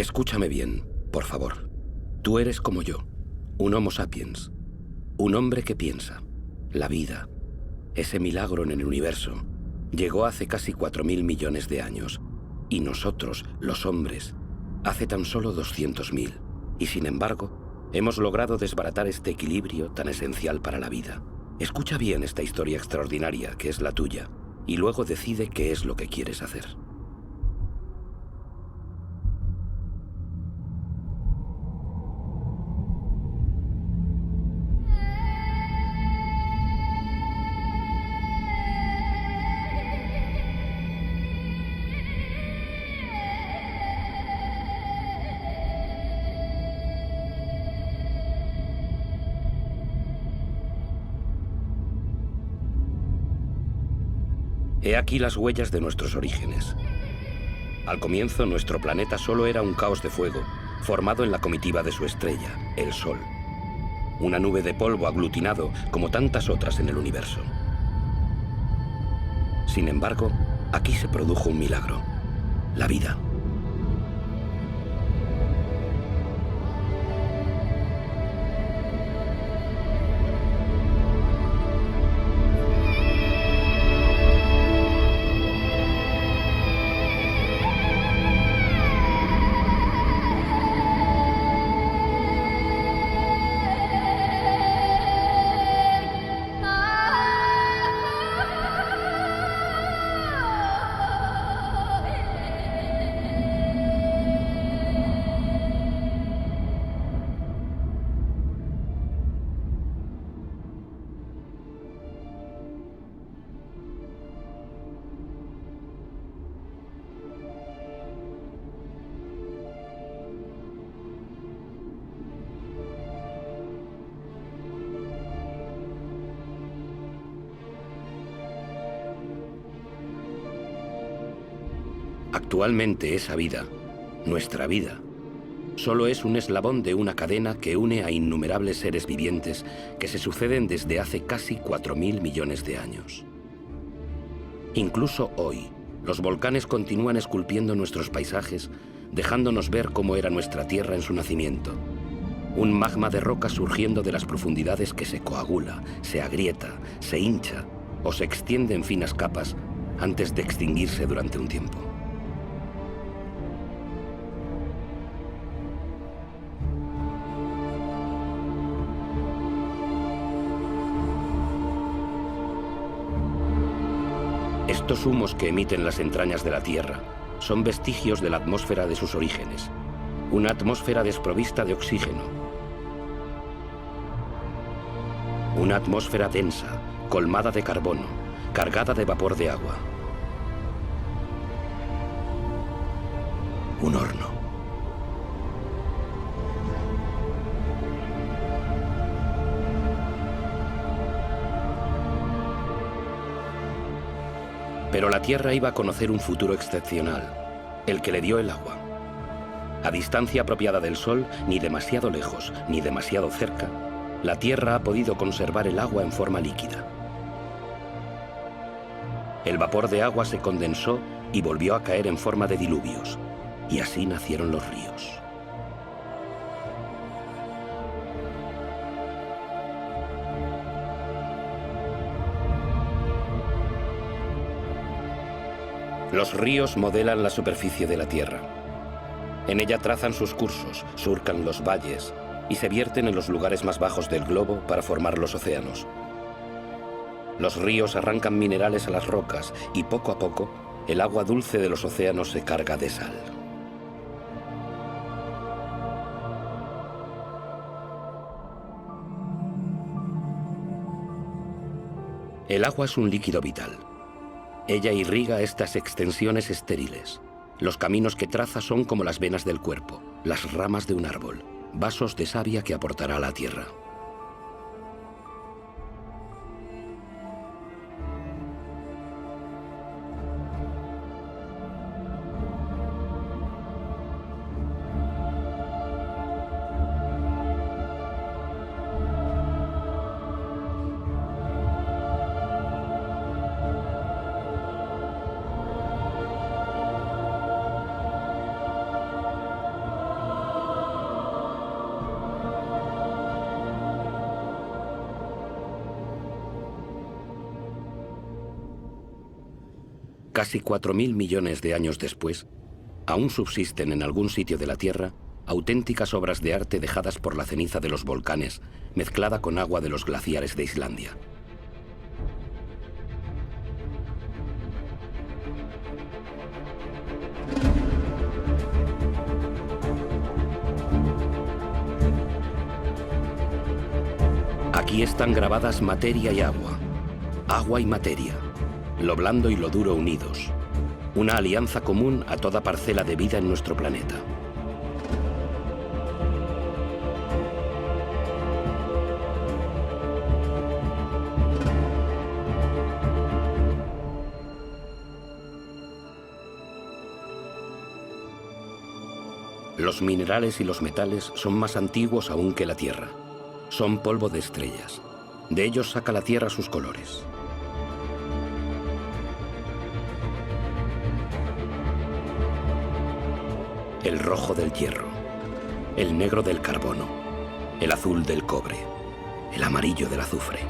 Escúchame bien, por favor. Tú eres como yo, un Homo sapiens, un hombre que piensa. La vida, ese milagro en el universo, llegó hace casi 4.000 millones de años. Y nosotros, los hombres, hace tan solo 200.000. Y sin embargo, hemos logrado desbaratar este equilibrio tan esencial para la vida. Escucha bien esta historia extraordinaria que es la tuya, y luego decide qué es lo que quieres hacer. He aquí las huellas de nuestros orígenes. Al comienzo, nuestro planeta solo era un caos de fuego, formado en la comitiva de su estrella, el Sol. Una nube de polvo aglutinado como tantas otras en el universo. Sin embargo, aquí se produjo un milagro: la vida. Actualmente esa vida, nuestra vida, solo es un eslabón de una cadena que une a innumerables seres vivientes que se suceden desde hace casi 4.000 millones de años. Incluso hoy, los volcanes continúan esculpiendo nuestros paisajes, dejándonos ver cómo era nuestra Tierra en su nacimiento. Un magma de roca surgiendo de las profundidades que se coagula, se agrieta, se hincha o se extiende en finas capas antes de extinguirse durante un tiempo. Estos humos que emiten las entrañas de la Tierra son vestigios de la atmósfera de sus orígenes, una atmósfera desprovista de oxígeno. Una atmósfera densa, colmada de carbono, cargada de vapor de agua. Un horno. Pero la Tierra iba a conocer un futuro excepcional, el que le dio el agua. A distancia apropiada del Sol, ni demasiado lejos, ni demasiado cerca, la Tierra ha podido conservar el agua en forma líquida. El vapor de agua se condensó y volvió a caer en forma de diluvios, y así nacieron los ríos. Los ríos modelan la superficie de la Tierra. En ella trazan sus cursos, surcan los valles y se vierten en los lugares más bajos del globo para formar los océanos. Los ríos arrancan minerales a las rocas y poco a poco el agua dulce de los océanos se carga de sal. El agua es un líquido vital. Ella irriga estas extensiones estériles. Los caminos que traza son como las venas del cuerpo, las ramas de un árbol, vasos de savia que aportará a la tierra. Casi 4.000 millones de años después, aún subsisten en algún sitio de la Tierra auténticas obras de arte dejadas por la ceniza de los volcanes, mezclada con agua de los glaciares de Islandia. Aquí están grabadas materia y agua, agua y materia, lo blando y lo duro unidos, una alianza común a toda parcela de vida en nuestro planeta. Los minerales y los metales son más antiguos aún que la Tierra. Son polvo de estrellas. De ellos saca la Tierra sus colores. El rojo del hierro, el negro del carbono, el azul del cobre, el amarillo del azufre.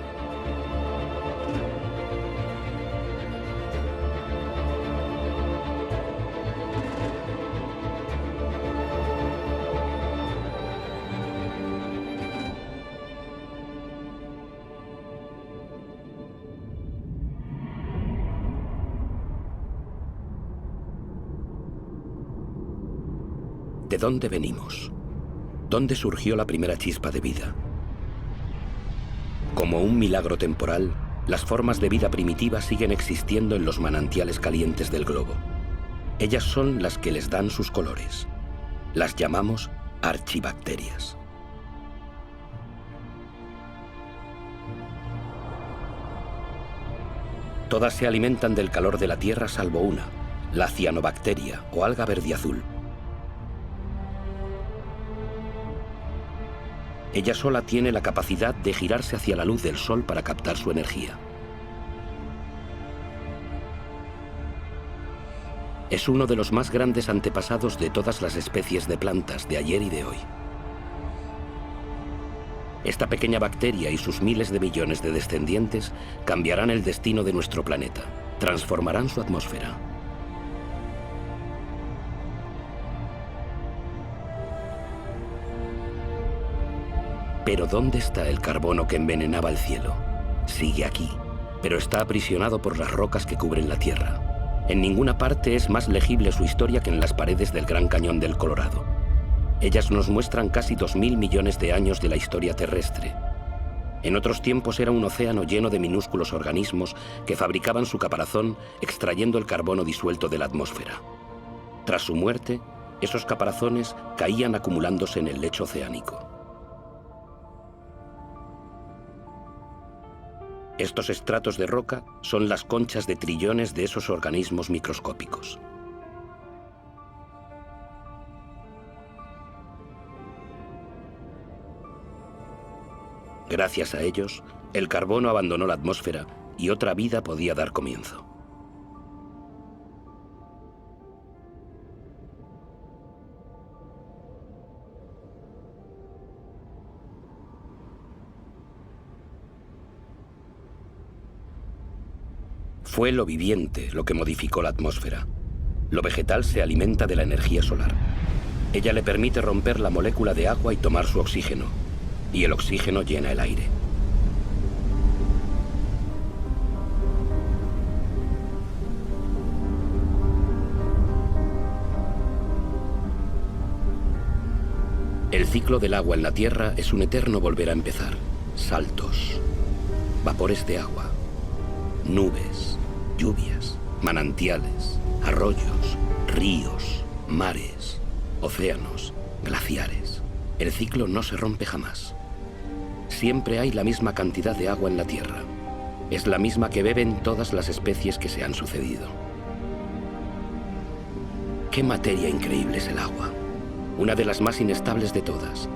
¿De dónde venimos? ¿Dónde surgió la primera chispa de vida? Como un milagro temporal, las formas de vida primitiva siguen existiendo en los manantiales calientes del globo. Ellas son las que les dan sus colores. Las llamamos archibacterias. Todas se alimentan del calor de la Tierra salvo una, la cianobacteria o alga verdiazul. Ella sola tiene la capacidad de girarse hacia la luz del sol para captar su energía. Es uno de los más grandes antepasados de todas las especies de plantas de ayer y de hoy. Esta pequeña bacteria y sus miles de millones de descendientes cambiarán el destino de nuestro planeta, transformarán su atmósfera. Pero ¿dónde está el carbono que envenenaba el cielo? Sigue aquí, pero está aprisionado por las rocas que cubren la Tierra. En ninguna parte es más legible su historia que en las paredes del Gran Cañón del Colorado. Ellas nos muestran casi 2.000 millones de años de la historia terrestre. En otros tiempos era un océano lleno de minúsculos organismos que fabricaban su caparazón extrayendo el carbono disuelto de la atmósfera. Tras su muerte, esos caparazones caían acumulándose en el lecho oceánico. Estos estratos de roca son las conchas de trillones de esos organismos microscópicos. Gracias a ellos, el carbono abandonó la atmósfera y otra vida podía dar comienzo. Fue lo viviente lo que modificó la atmósfera. Lo vegetal se alimenta de la energía solar. Ella le permite romper la molécula de agua y tomar su oxígeno. Y el oxígeno llena el aire. El ciclo del agua en la Tierra es un eterno volver a empezar. Saltos, vapores de agua, nubes, lluvias, manantiales, arroyos, ríos, mares, océanos, glaciares. El ciclo no se rompe jamás. Siempre hay la misma cantidad de agua en la Tierra. Es la misma que beben todas las especies que se han sucedido. ¡Qué materia increíble es el agua! Una de las más inestables de todas.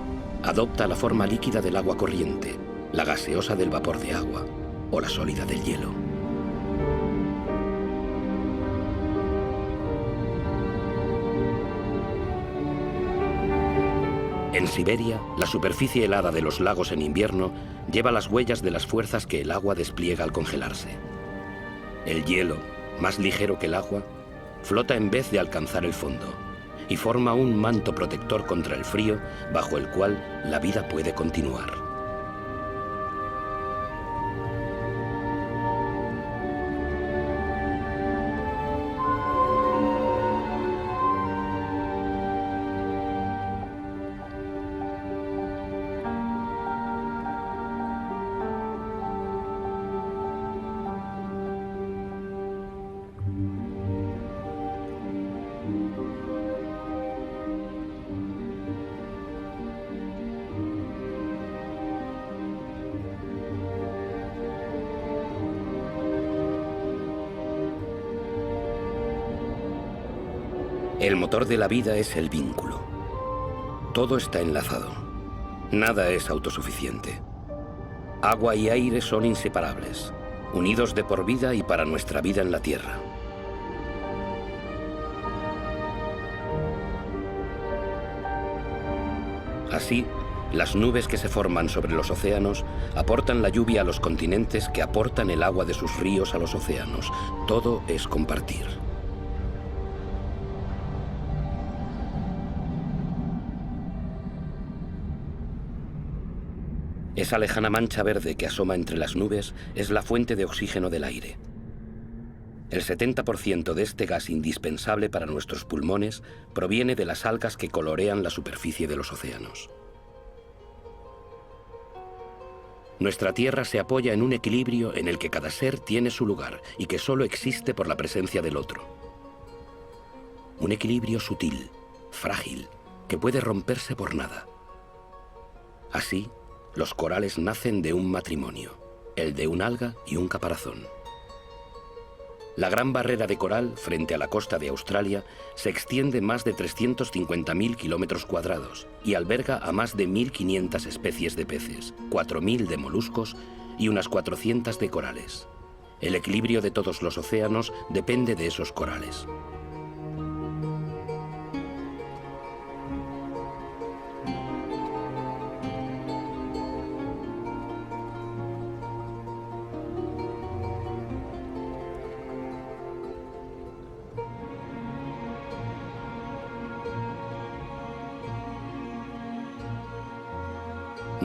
Adopta la forma líquida del agua corriente, la gaseosa del vapor de agua o la sólida del hielo. En Siberia, la superficie helada de los lagos en invierno lleva las huellas de las fuerzas que el agua despliega al congelarse. El hielo, más ligero que el agua, flota en vez de alcanzar el fondo y forma un manto protector contra el frío bajo el cual la vida puede continuar. El motor de la vida es el vínculo. Todo está enlazado. Nada es autosuficiente. Agua y aire son inseparables, unidos de por vida y para nuestra vida en la Tierra. Así, las nubes que se forman sobre los océanos aportan la lluvia a los continentes que aportan el agua de sus ríos a los océanos. Todo es compartir. Esa lejana mancha verde que asoma entre las nubes es la fuente de oxígeno del aire. El 70% de este gas indispensable para nuestros pulmones proviene de las algas que colorean la superficie de los océanos. Nuestra Tierra se apoya en un equilibrio en el que cada ser tiene su lugar y que solo existe por la presencia del otro. Un equilibrio sutil, frágil, que puede romperse por nada. Así, los corales nacen de un matrimonio, el de un alga y un caparazón. La gran barrera de coral, frente a la costa de Australia, se extiende más de 350.000 kilómetros cuadrados y alberga a más de 1.500 especies de peces, 4.000 de moluscos y unas 400 de corales. El equilibrio de todos los océanos depende de esos corales.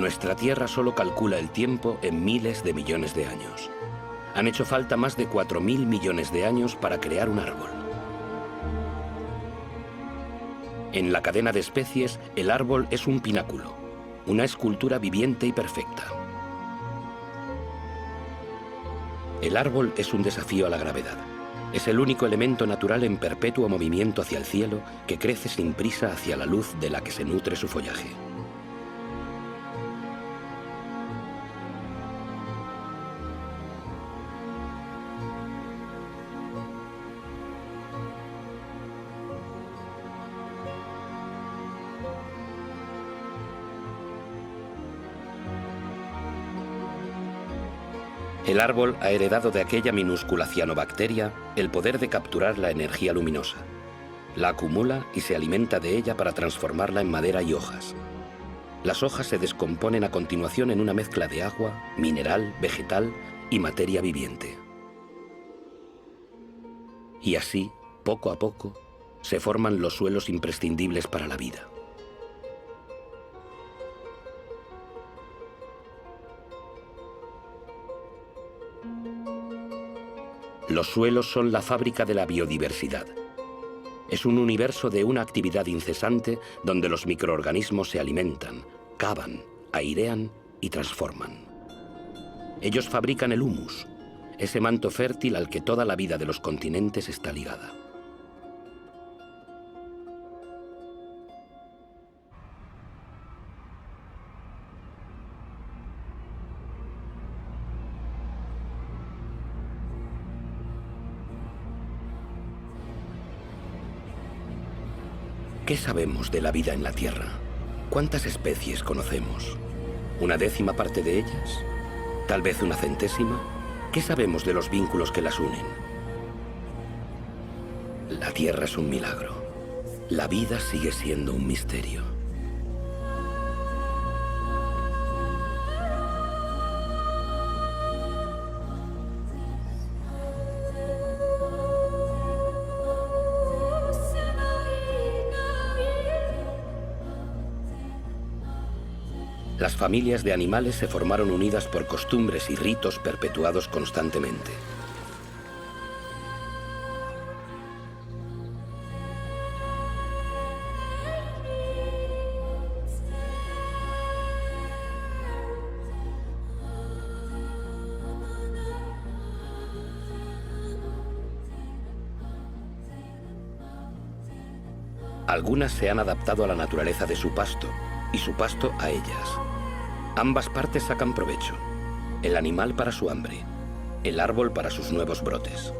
Nuestra Tierra solo calcula el tiempo en miles de millones de años. Han hecho falta más de 4.000 millones de años para crear un árbol. En la cadena de especies, el árbol es un pináculo, una escultura viviente y perfecta. El árbol es un desafío a la gravedad. Es el único elemento natural en perpetuo movimiento hacia el cielo que crece sin prisa hacia la luz de la que se nutre su follaje. El árbol ha heredado de aquella minúscula cianobacteria el poder de capturar la energía luminosa. La acumula y se alimenta de ella para transformarla en madera y hojas. Las hojas se descomponen a continuación en una mezcla de agua, mineral, vegetal y materia viviente. Y así, poco a poco, se forman los suelos imprescindibles para la vida. Los suelos son la fábrica de la biodiversidad. Es un universo de una actividad incesante donde los microorganismos se alimentan, cavan, airean y transforman. Ellos fabrican el humus, ese manto fértil al que toda la vida de los continentes está ligada. ¿Qué sabemos de la vida en la Tierra? ¿Cuántas especies conocemos? ¿Una décima parte de ellas? ¿Tal vez una centésima? ¿Qué sabemos de los vínculos que las unen? La Tierra es un milagro. La vida sigue siendo un misterio. Las familias de animales se formaron unidas por costumbres y ritos perpetuados constantemente. Algunas se han adaptado a la naturaleza de su pasto y su pasto a ellas. Ambas partes sacan provecho, el animal para su hambre, el árbol para sus nuevos brotes.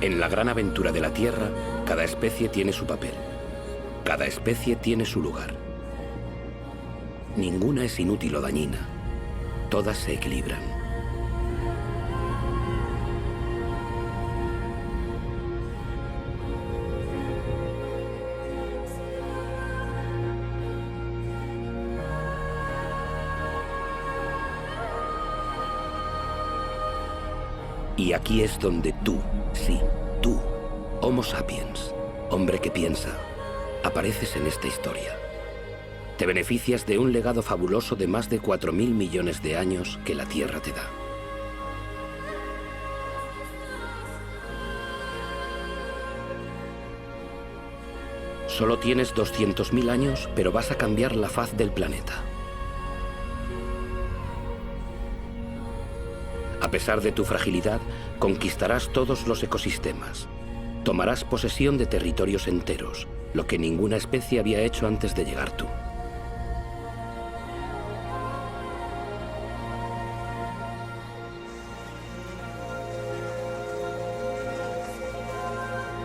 En la gran aventura de la Tierra, cada especie tiene su papel. Cada especie tiene su lugar. Ninguna es inútil o dañina. Todas se equilibran. Y aquí es donde tú, sí, tú, Homo sapiens, hombre que piensa, apareces en esta historia. Te beneficias de un legado fabuloso de más de 4.000 millones de años que la Tierra te da. Solo tienes 200.000 años, pero vas a cambiar la faz del planeta. A pesar de tu fragilidad, conquistarás todos los ecosistemas. Tomarás posesión de territorios enteros, lo que ninguna especie había hecho antes de llegar tú.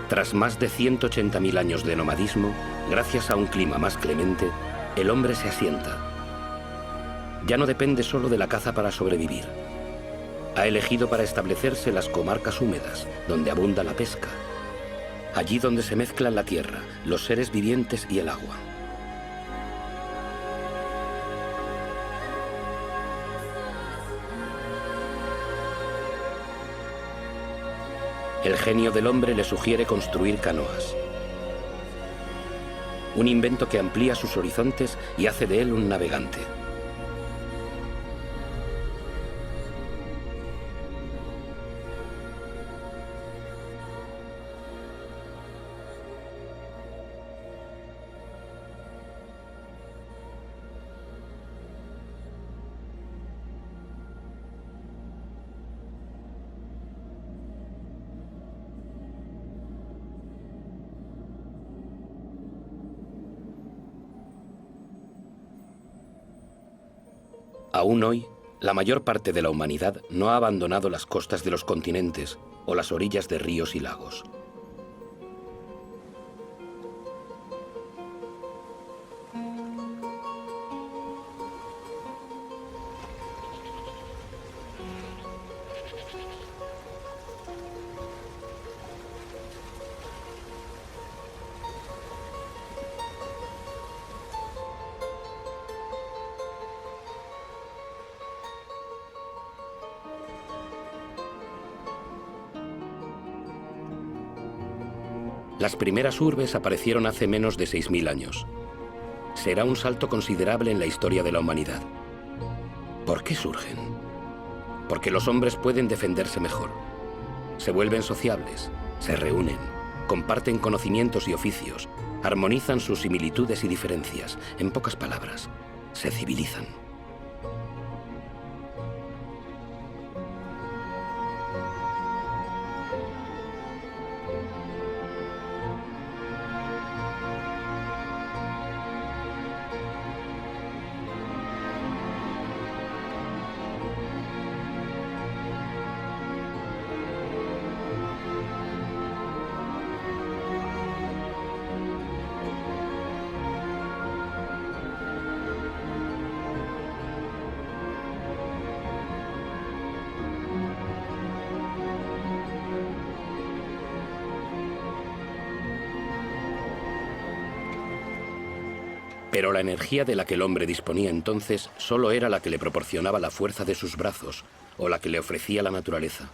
Tras más de 180.000 años de nomadismo, gracias a un clima más clemente, el hombre se asienta. Ya no depende solo de la caza para sobrevivir. Ha elegido para establecerse las comarcas húmedas, donde abunda la pesca. Allí donde se mezclan la tierra, los seres vivientes y el agua. El genio del hombre le sugiere construir canoas. Un invento que amplía sus horizontes y hace de él un navegante. Aún hoy, la mayor parte de la humanidad no ha abandonado las costas de los continentes o las orillas de ríos y lagos. Las primeras urbes aparecieron hace menos de 6.000 años. Será un salto considerable en la historia de la humanidad. ¿Por qué surgen? Porque los hombres pueden defenderse mejor. Se vuelven sociables, se reúnen, comparten conocimientos y oficios, armonizan sus similitudes y diferencias. En pocas palabras, se civilizan. Pero la energía de la que el hombre disponía entonces solo era la que le proporcionaba la fuerza de sus brazos o la que le ofrecía la naturaleza.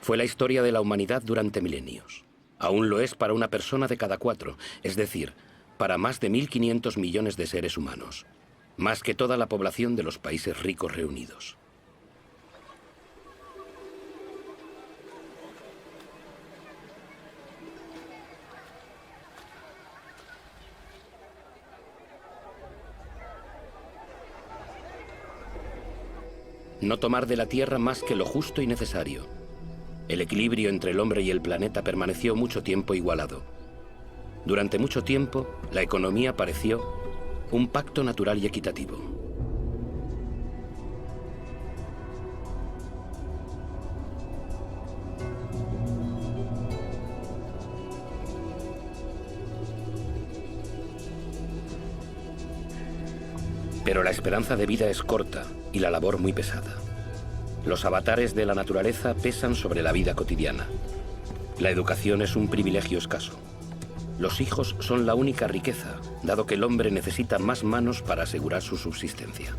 Fue la historia de la humanidad durante milenios. Aún lo es para una persona de cada 4, es decir, para más de 1.500 millones de seres humanos, más que toda la población de los países ricos reunidos. No tomar de la Tierra más que lo justo y necesario. El equilibrio entre el hombre y el planeta permaneció mucho tiempo igualado. Durante mucho tiempo, la economía pareció un pacto natural y equitativo. Pero la esperanza de vida es corta y la labor muy pesada. Los avatares de la naturaleza pesan sobre la vida cotidiana. La educación es un privilegio escaso. Los hijos son la única riqueza, dado que el hombre necesita más manos para asegurar su subsistencia.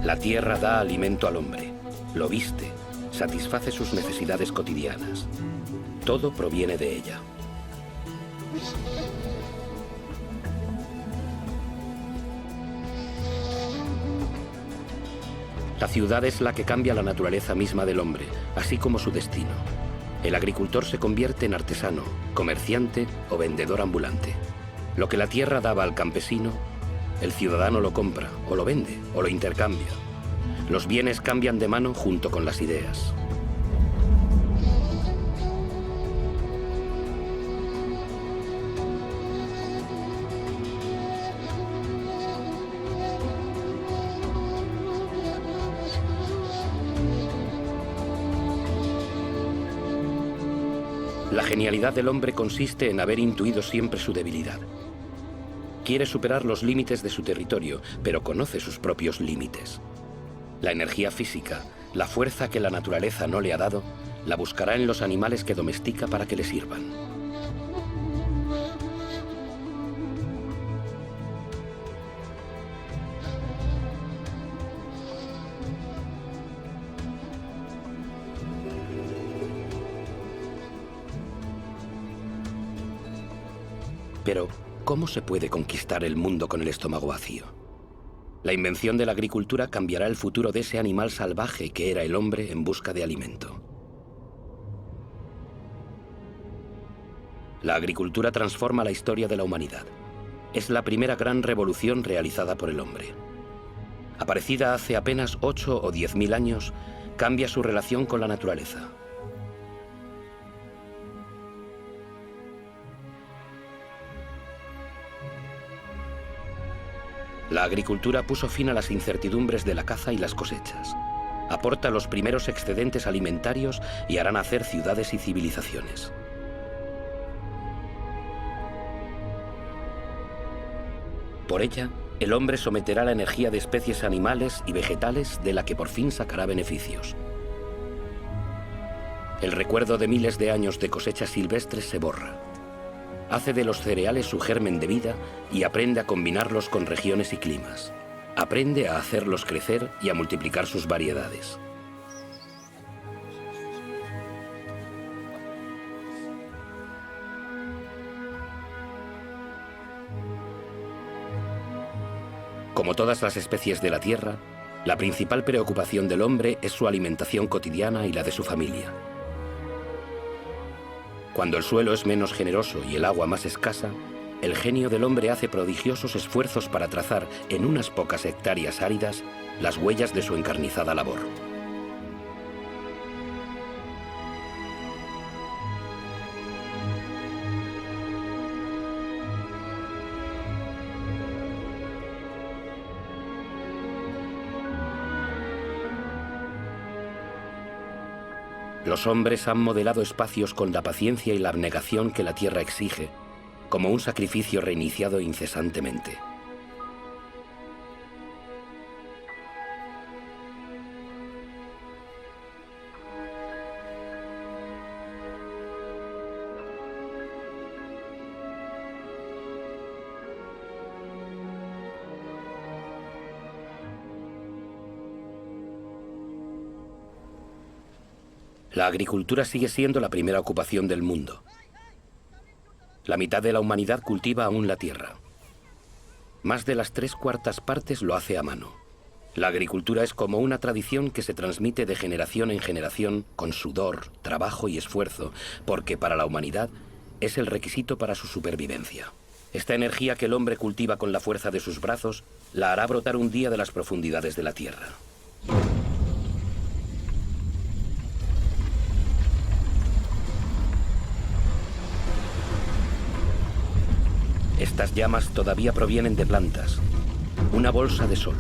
La tierra da alimento al hombre, lo viste, satisface sus necesidades cotidianas. Todo proviene de ella. La ciudad es la que cambia la naturaleza misma del hombre, así como su destino. El agricultor se convierte en artesano, comerciante o vendedor ambulante. Lo que la tierra daba al campesino, el ciudadano lo compra, o lo vende, o lo intercambia. Los bienes cambian de mano junto con las ideas. La genialidad del hombre consiste en haber intuido siempre su debilidad. Quiere superar los límites de su territorio, pero conoce sus propios límites. La energía física, la fuerza que la naturaleza no le ha dado, la buscará en los animales que domestica para que le sirvan. Pero, ¿cómo se puede conquistar el mundo con el estómago vacío? La invención de la agricultura cambiará el futuro de ese animal salvaje que era el hombre en busca de alimento. La agricultura transforma la historia de la humanidad. Es la primera gran revolución realizada por el hombre. Aparecida hace apenas 8 o 10.000 años, cambia su relación con la naturaleza. La agricultura puso fin a las incertidumbres de la caza y las cosechas. Aporta los primeros excedentes alimentarios y hará nacer ciudades y civilizaciones. Por ella, el hombre someterá la energía de especies animales y vegetales de la que por fin sacará beneficios. El recuerdo de miles de años de cosechas silvestres se borra. Hace de los cereales su germen de vida y aprende a combinarlos con regiones y climas. Aprende a hacerlos crecer y a multiplicar sus variedades. Como todas las especies de la Tierra, la principal preocupación del hombre es su alimentación cotidiana y la de su familia. Cuando el suelo es menos generoso y el agua más escasa, el genio del hombre hace prodigiosos esfuerzos para trazar en unas pocas hectáreas áridas las huellas de su encarnizada labor. Los hombres han modelado espacios con la paciencia y la abnegación que la tierra exige, como un sacrificio reiniciado incesantemente. La agricultura sigue siendo la primera ocupación del mundo. La mitad de la humanidad cultiva aún la tierra. Más de las 3/4 partes lo hace a mano. La agricultura es como una tradición que se transmite de generación en generación con sudor, trabajo y esfuerzo, porque para la humanidad es el requisito para su supervivencia. Esta energía que el hombre cultiva con la fuerza de sus brazos la hará brotar un día de las profundidades de la tierra. Estas llamas todavía provienen de plantas. Una bolsa de sol.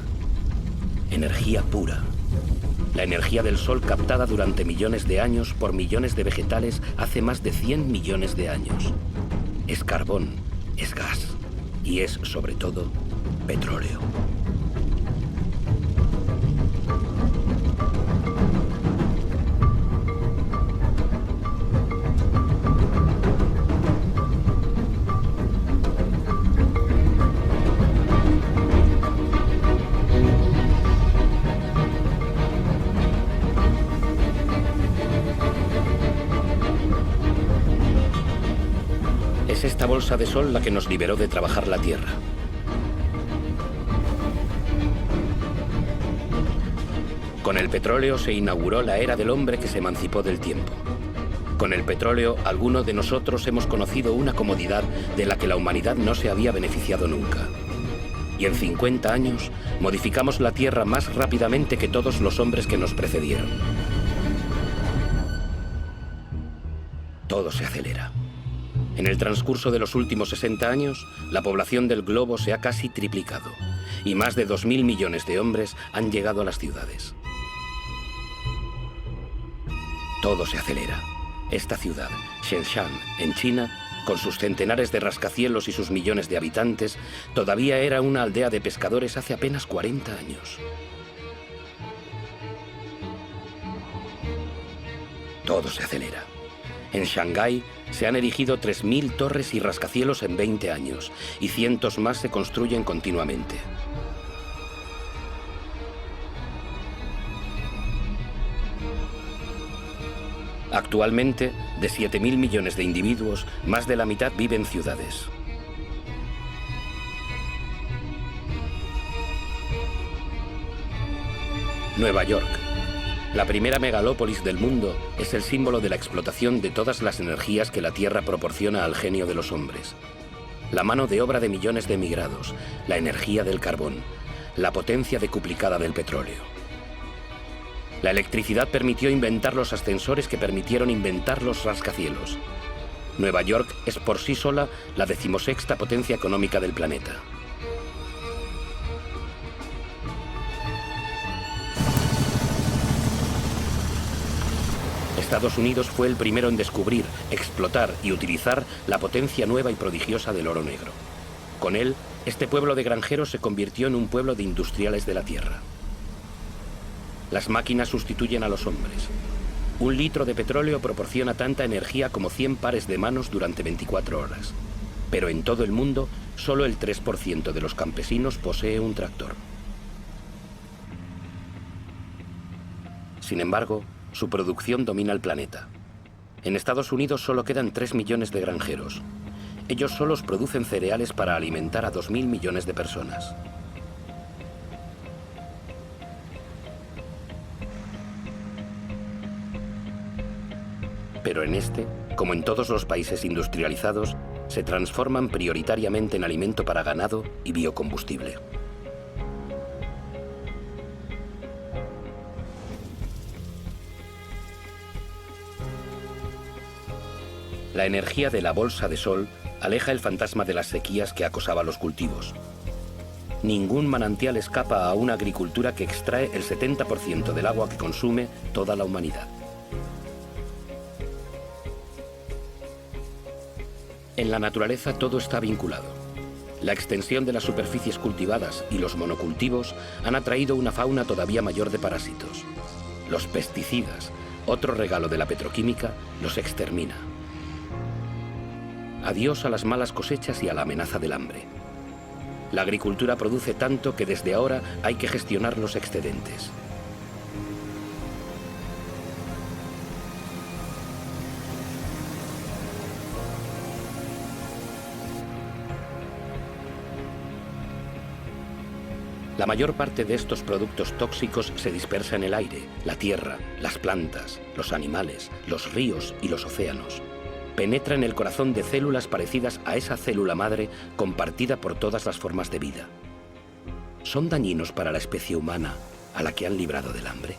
Energía pura. La energía del sol captada durante millones de años por millones de vegetales hace más de 100 millones de años. Es carbón, es gas y es, sobre todo, petróleo. Es esta bolsa de sol la que nos liberó de trabajar la tierra. Con el petróleo se inauguró la era del hombre que se emancipó del tiempo. Con el petróleo, algunos de nosotros hemos conocido una comodidad de la que la humanidad no se había beneficiado nunca. Y en 50 años modificamos la tierra más rápidamente que todos los hombres que nos precedieron. Todo se acelera. En el transcurso de los últimos 60 años, la población del globo se ha casi triplicado y más de 2.000 millones de hombres han llegado a las ciudades. Todo se acelera. Esta ciudad, Shenzhen, en China, con sus centenares de rascacielos y sus millones de habitantes, todavía era una aldea de pescadores hace apenas 40 años. Todo se acelera. En Shanghái se han erigido 3.000 torres y rascacielos en 20 años, y cientos más se construyen continuamente. Actualmente, de 7.000 millones de individuos, más de la mitad vive en ciudades. Nueva York, la primera megalópolis del mundo, es el símbolo de la explotación de todas las energías que la Tierra proporciona al genio de los hombres. La mano de obra de millones de emigrados, la energía del carbón, la potencia decuplicada del petróleo. La electricidad permitió inventar los ascensores que permitieron inventar los rascacielos. Nueva York es por sí sola la 16ª potencia económica del planeta. Estados Unidos fue el primero en descubrir, explotar y utilizar la potencia nueva y prodigiosa del oro negro. Con él, este pueblo de granjeros se convirtió en un pueblo de industriales de la tierra. Las máquinas sustituyen a los hombres. 1 litro de petróleo proporciona tanta energía como 100 pares de manos durante 24 horas. Pero en todo el mundo, solo el 3% de los campesinos posee un tractor. Sin embargo, su producción domina el planeta. En Estados Unidos solo quedan 3 millones de granjeros. Ellos solos producen cereales para alimentar a 2.000 millones de personas. Pero en este, como en todos los países industrializados, se transforman prioritariamente en alimento para ganado y biocombustible. La energía de la bolsa de sol aleja el fantasma de las sequías que acosaba los cultivos. Ningún manantial escapa a una agricultura que extrae el 70% del agua que consume toda la humanidad. En la naturaleza todo está vinculado. La extensión de las superficies cultivadas y los monocultivos han atraído una fauna todavía mayor de parásitos. Los pesticidas, otro regalo de la petroquímica, los extermina. Adiós a las malas cosechas y a la amenaza del hambre. La agricultura produce tanto que desde ahora hay que gestionar los excedentes. La mayor parte de estos productos tóxicos se dispersa en el aire, la tierra, las plantas, los animales, los ríos y los océanos. Penetra en el corazón de células parecidas a esa célula madre compartida por todas las formas de vida. ¿Son dañinos para la especie humana a la que han librado del hambre?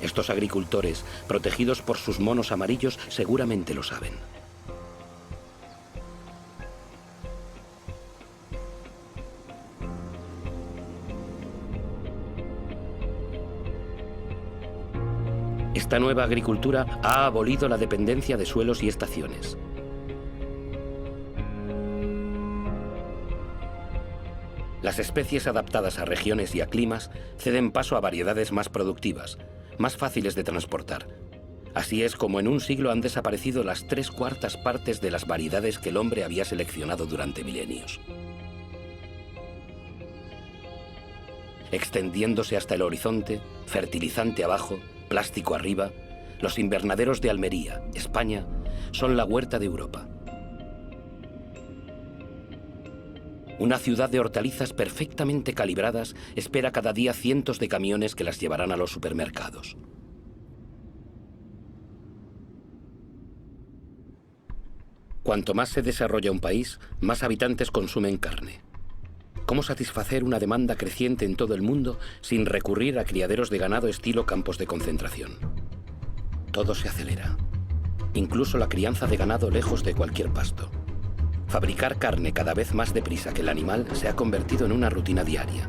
Estos agricultores, protegidos por sus monos amarillos, seguramente lo saben. Esta nueva agricultura ha abolido la dependencia de suelos y estaciones. Las especies adaptadas a regiones y a climas ceden paso a variedades más productivas, más fáciles de transportar. Así es como en un siglo han desaparecido las 3/4 partes de las variedades que el hombre había seleccionado durante milenios. Extendiéndose hasta el horizonte, fertilizante abajo, plástico arriba, los invernaderos de Almería, España, son la huerta de Europa. Una ciudad de hortalizas perfectamente calibradas espera cada día cientos de camiones que las llevarán a los supermercados. Cuanto más se desarrolla un país, más habitantes consumen carne. ¿Cómo satisfacer una demanda creciente en todo el mundo sin recurrir a criaderos de ganado estilo campos de concentración? Todo se acelera, incluso la crianza de ganado lejos de cualquier pasto. Fabricar carne cada vez más deprisa que el animal se ha convertido en una rutina diaria.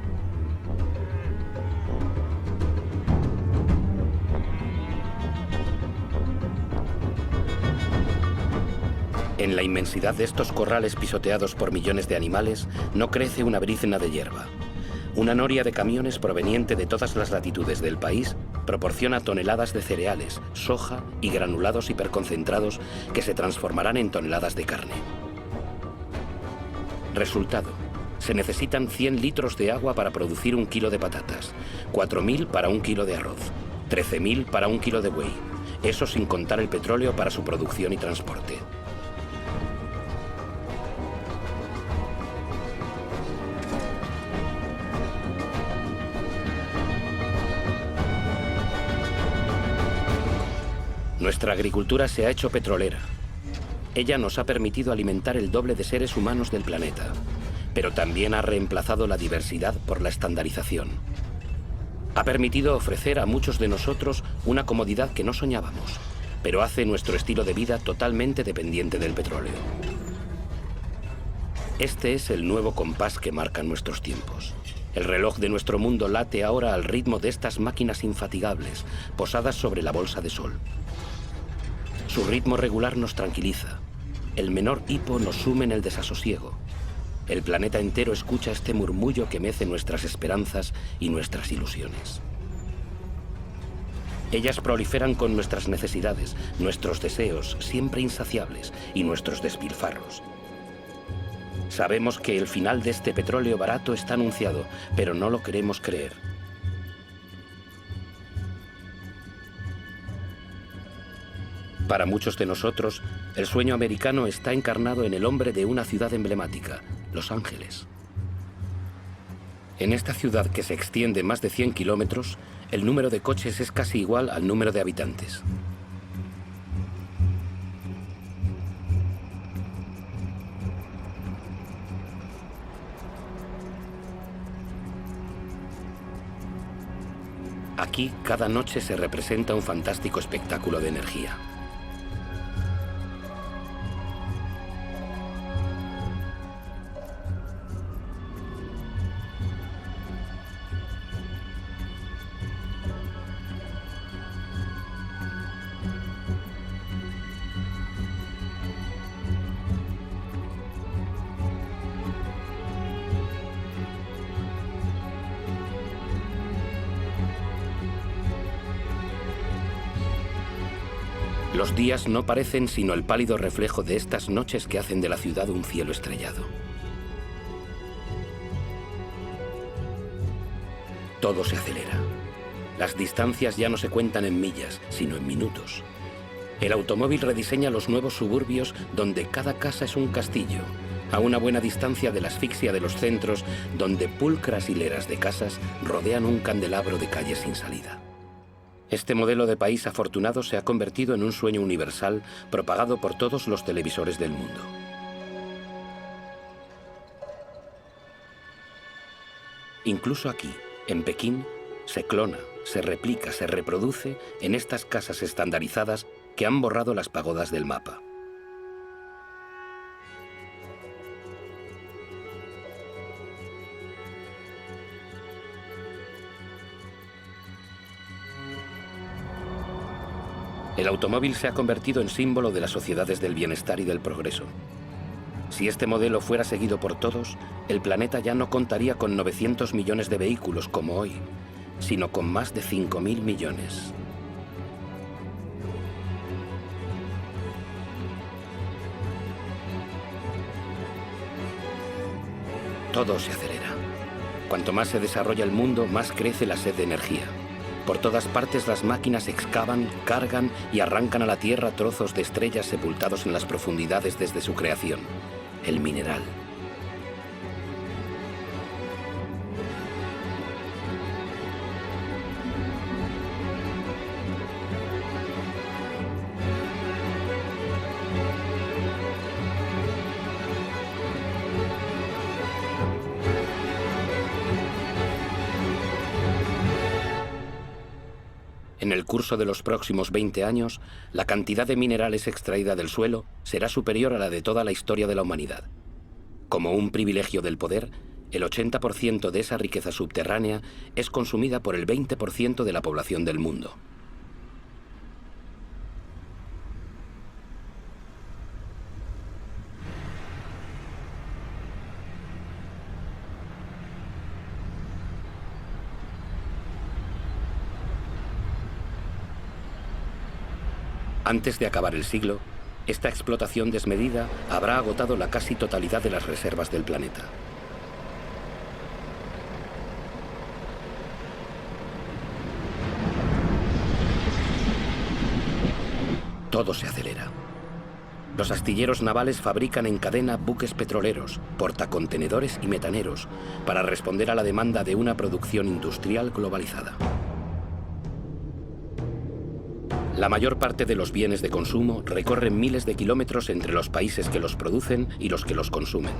En la inmensidad de estos corrales pisoteados por millones de animales, no crece una brizna de hierba. Una noria de camiones proveniente de todas las latitudes del país proporciona toneladas de cereales, soja y granulados hiperconcentrados que se transformarán en toneladas de carne. Resultado: se necesitan 100 litros de agua para producir 1 kilo de patatas, 4.000 para 1 kilo de arroz, 13.000 para 1 kilo de buey. Eso sin contar el petróleo para su producción y transporte. Nuestra agricultura se ha hecho petrolera. Ella nos ha permitido alimentar el doble de seres humanos del planeta, pero también ha reemplazado la diversidad por la estandarización. Ha permitido ofrecer a muchos de nosotros una comodidad que no soñábamos, pero hace nuestro estilo de vida totalmente dependiente del petróleo. Este es el nuevo compás que marcan nuestros tiempos. El reloj de nuestro mundo late ahora al ritmo de estas máquinas infatigables, posadas sobre la bolsa de sol. Su ritmo regular nos tranquiliza. El menor hipo nos sume en el desasosiego. El planeta entero escucha este murmullo que mece nuestras esperanzas y nuestras ilusiones. Ellas proliferan con nuestras necesidades, nuestros deseos siempre insaciables y nuestros despilfarros. Sabemos que el final de este petróleo barato está anunciado, pero no lo queremos creer. Para muchos de nosotros, el sueño americano está encarnado en el hombre de una ciudad emblemática, Los Ángeles. En esta ciudad que se extiende más de 100 kilómetros, el número de coches es casi igual al número de habitantes. Aquí, cada noche se representa un fantástico espectáculo de energía. Los días no parecen sino el pálido reflejo de estas noches que hacen de la ciudad un cielo estrellado. Todo se acelera. Las distancias ya no se cuentan en millas, sino en minutos. El automóvil rediseña los nuevos suburbios donde cada casa es un castillo, a una buena distancia de la asfixia de los centros donde pulcras hileras de casas rodean un candelabro de calles sin salida. Este modelo de país afortunado se ha convertido en un sueño universal propagado por todos los televisores del mundo. Incluso aquí, en Pekín, se clona, se replica, se reproduce en estas casas estandarizadas que han borrado las pagodas del mapa. El automóvil se ha convertido en símbolo de las sociedades del bienestar y del progreso. Si este modelo fuera seguido por todos, el planeta ya no contaría con 900 millones de vehículos como hoy, sino con más de 5.000 millones. Todo se acelera. Cuanto más se desarrolla el mundo, más crece la sed de energía. Por todas partes las máquinas excavan, cargan y arrancan a la Tierra trozos de estrellas sepultados en las profundidades desde su creación. El mineral. En el curso de los próximos 20 años, la cantidad de minerales extraída del suelo será superior a la de toda la historia de la humanidad. Como un privilegio del poder, el 80% de esa riqueza subterránea es consumida por el 20% de la población del mundo. Antes de acabar el siglo, esta explotación desmedida habrá agotado la casi totalidad de las reservas del planeta. Todo se acelera. Los astilleros navales fabrican en cadena buques petroleros, portacontenedores y metaneros para responder a la demanda de una producción industrial globalizada. La mayor parte de los bienes de consumo recorren miles de kilómetros entre los países que los producen y los que los consumen.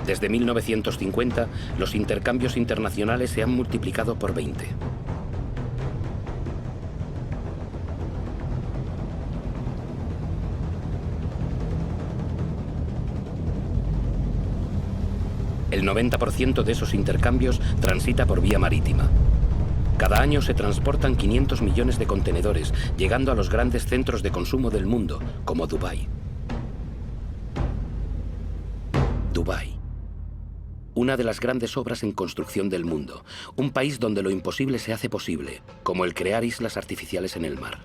Desde 1950, los intercambios internacionales se han multiplicado por 20. El 90% de esos intercambios transita por vía marítima. Cada año se transportan 500 millones de contenedores, llegando a los grandes centros de consumo del mundo, como Dubái. Dubái. Una de las grandes obras en construcción del mundo. Un país donde lo imposible se hace posible, como el crear islas artificiales en el mar.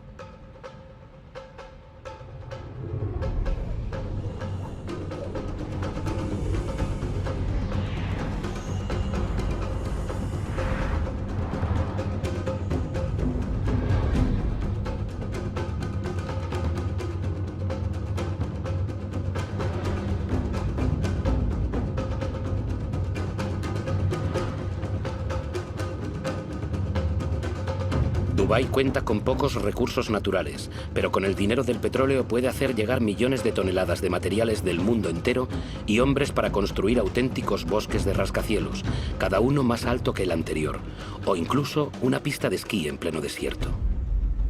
Dubái cuenta con pocos recursos naturales, pero con el dinero del petróleo puede hacer llegar millones de toneladas de materiales del mundo entero y hombres para construir auténticos bosques de rascacielos, cada uno más alto que el anterior, o incluso una pista de esquí en pleno desierto.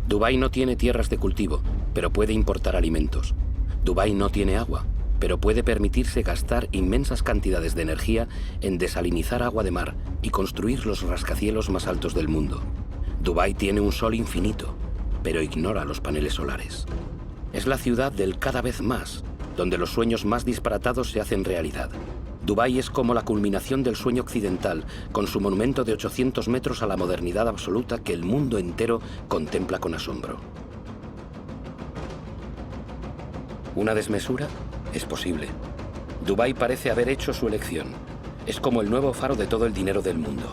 Dubái no tiene tierras de cultivo, pero puede importar alimentos. Dubái no tiene agua, pero puede permitirse gastar inmensas cantidades de energía en desalinizar agua de mar y construir los rascacielos más altos del mundo. Dubái tiene un sol infinito, pero ignora los paneles solares. Es la ciudad del cada vez más, donde los sueños más disparatados se hacen realidad. Dubái es como la culminación del sueño occidental, con su monumento de 800 metros a la modernidad absoluta que el mundo entero contempla con asombro. ¿Una desmesura? Es posible. Dubái parece haber hecho su elección. Es como el nuevo faro de todo el dinero del mundo.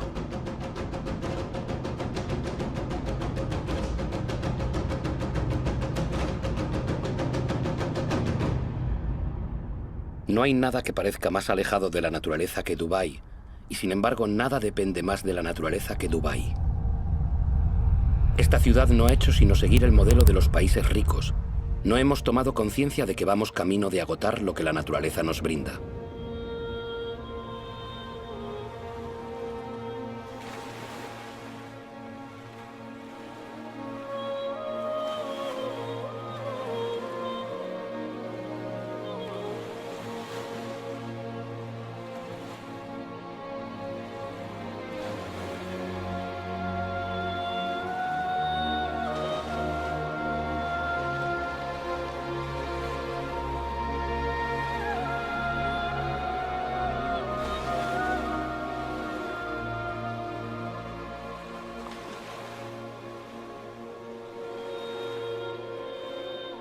No hay nada que parezca más alejado de la naturaleza que Dubái, y sin embargo nada depende más de la naturaleza que Dubái. Esta ciudad no ha hecho sino seguir el modelo de los países ricos. No hemos tomado conciencia de que vamos camino de agotar lo que la naturaleza nos brinda.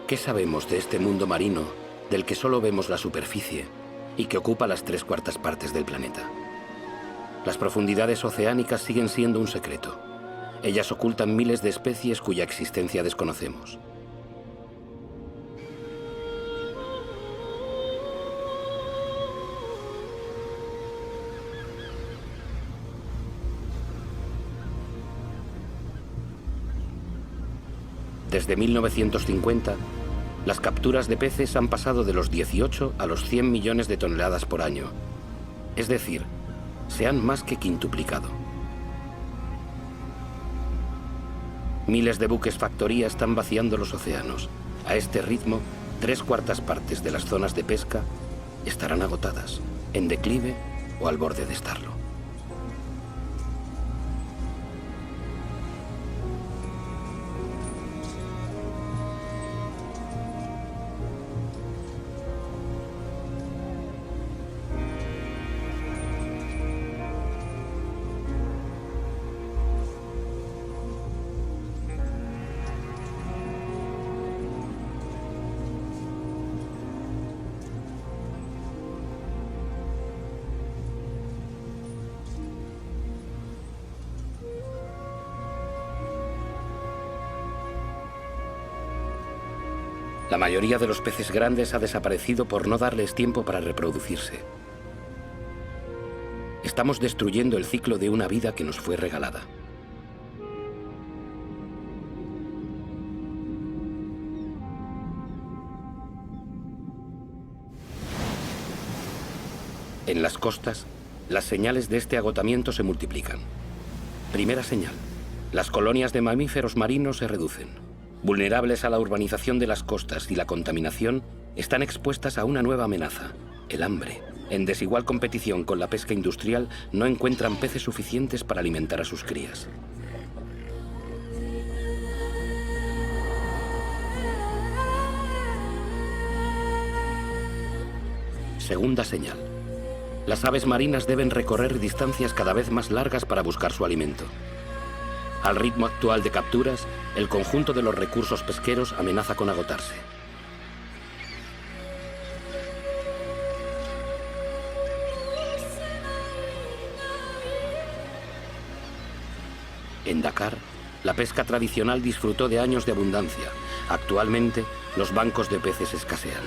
¿Qué sabemos de este mundo marino del que solo vemos la superficie y que ocupa las 3/4 partes del planeta? Las profundidades oceánicas siguen siendo un secreto. Ellas ocultan miles de especies cuya existencia desconocemos. Desde 1950, las capturas de peces han pasado de los 18 a los 100 millones de toneladas por año. Es decir, se han más que quintuplicado. Miles de buques factoría están vaciando los océanos. A este ritmo, 3/4 partes de las zonas de pesca estarán agotadas, en declive o al borde de estarlo. La mayoría de los peces grandes ha desaparecido por no darles tiempo para reproducirse. Estamos destruyendo el ciclo de una vida que nos fue regalada. En las costas, las señales de este agotamiento se multiplican. Primera señal: las colonias de mamíferos marinos se reducen. Vulnerables a la urbanización de las costas y la contaminación, están expuestas a una nueva amenaza: el hambre. En desigual competición con la pesca industrial, no encuentran peces suficientes para alimentar a sus crías. Segunda señal: las aves marinas deben recorrer distancias cada vez más largas para buscar su alimento. Al ritmo actual de capturas, el conjunto de los recursos pesqueros amenaza con agotarse. En Dakar, la pesca tradicional disfrutó de años de abundancia. Actualmente, los bancos de peces escasean.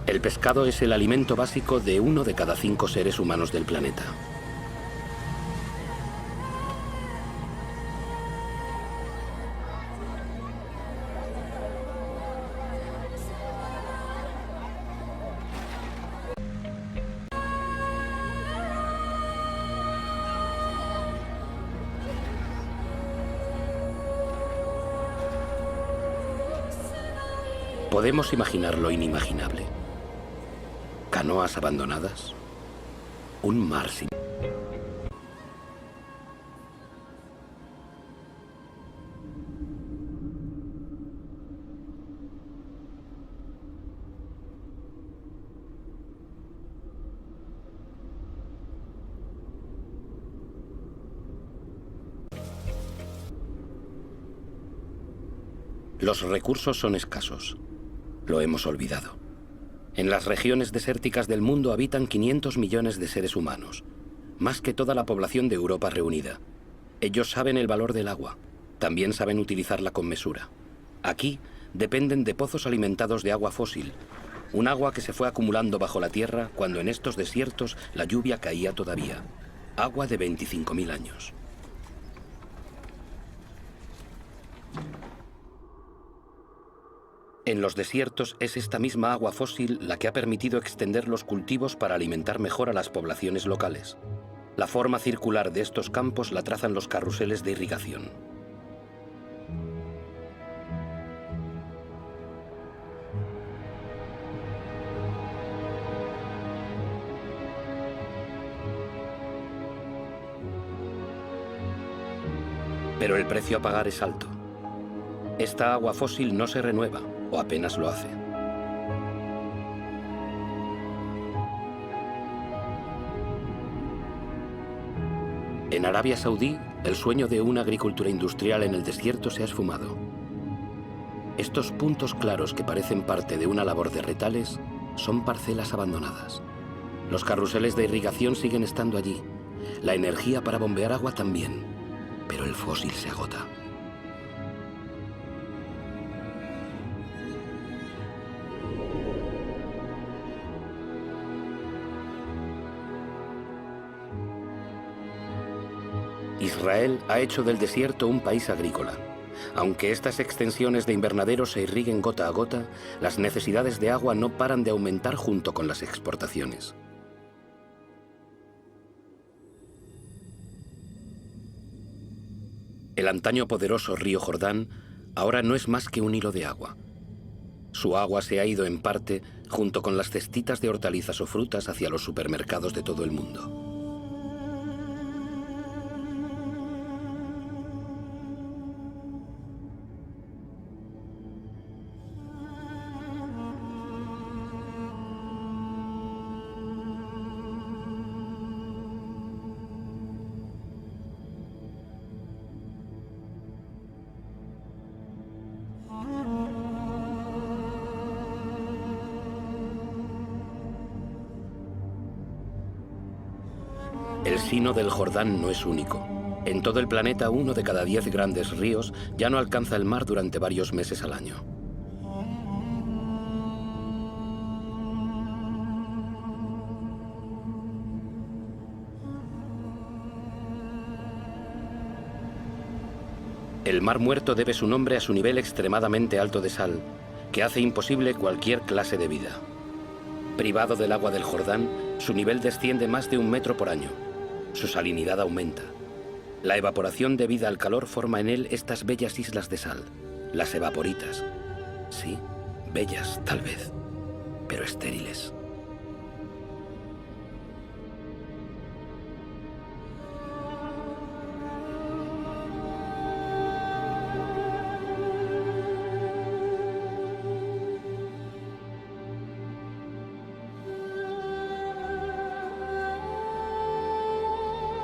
El pescado es el alimento básico de 1 de cada 5 seres humanos del planeta. Podemos imaginar lo inimaginable. Canoas abandonadas. Un mar sin... Los recursos son escasos. Lo hemos olvidado. En las regiones desérticas del mundo habitan 500 millones de seres humanos, más que toda la población de Europa reunida. Ellos saben el valor del agua, también saben utilizarla con mesura. Aquí dependen de pozos alimentados de agua fósil, un agua que se fue acumulando bajo la tierra cuando en estos desiertos la lluvia caía todavía. Agua de 25.000 años. En los desiertos es esta misma agua fósil la que ha permitido extender los cultivos para alimentar mejor a las poblaciones locales. La forma circular de estos campos la trazan los carruseles de irrigación. Pero el precio a pagar es alto. Esta agua fósil no se renueva, o apenas lo hace. En Arabia Saudí, el sueño de una agricultura industrial en el desierto se ha esfumado. Estos puntos claros que parecen parte de una labor de retales son parcelas abandonadas. Los carruseles de irrigación siguen estando allí. La energía para bombear agua también. Pero el fósil se agota. Israel ha hecho del desierto un país agrícola. Aunque estas extensiones de invernaderos se irriguen gota a gota, las necesidades de agua no paran de aumentar junto con las exportaciones. El antaño poderoso río Jordán ahora no es más que un hilo de agua. Su agua se ha ido en parte, junto con las cestitas de hortalizas o frutas, hacia los supermercados de todo el mundo. El Sino del Jordán no es único. En todo el planeta, 1 de cada 10 grandes ríos ya no alcanza el mar durante varios meses al año. El Mar Muerto debe su nombre a su nivel extremadamente alto de sal, que hace imposible cualquier clase de vida. Privado del agua del Jordán, su nivel desciende más de 1 metro por año. Su salinidad aumenta. La evaporación debida al calor forma en él estas bellas islas de sal, las evaporitas. Sí, bellas, tal vez, pero estériles.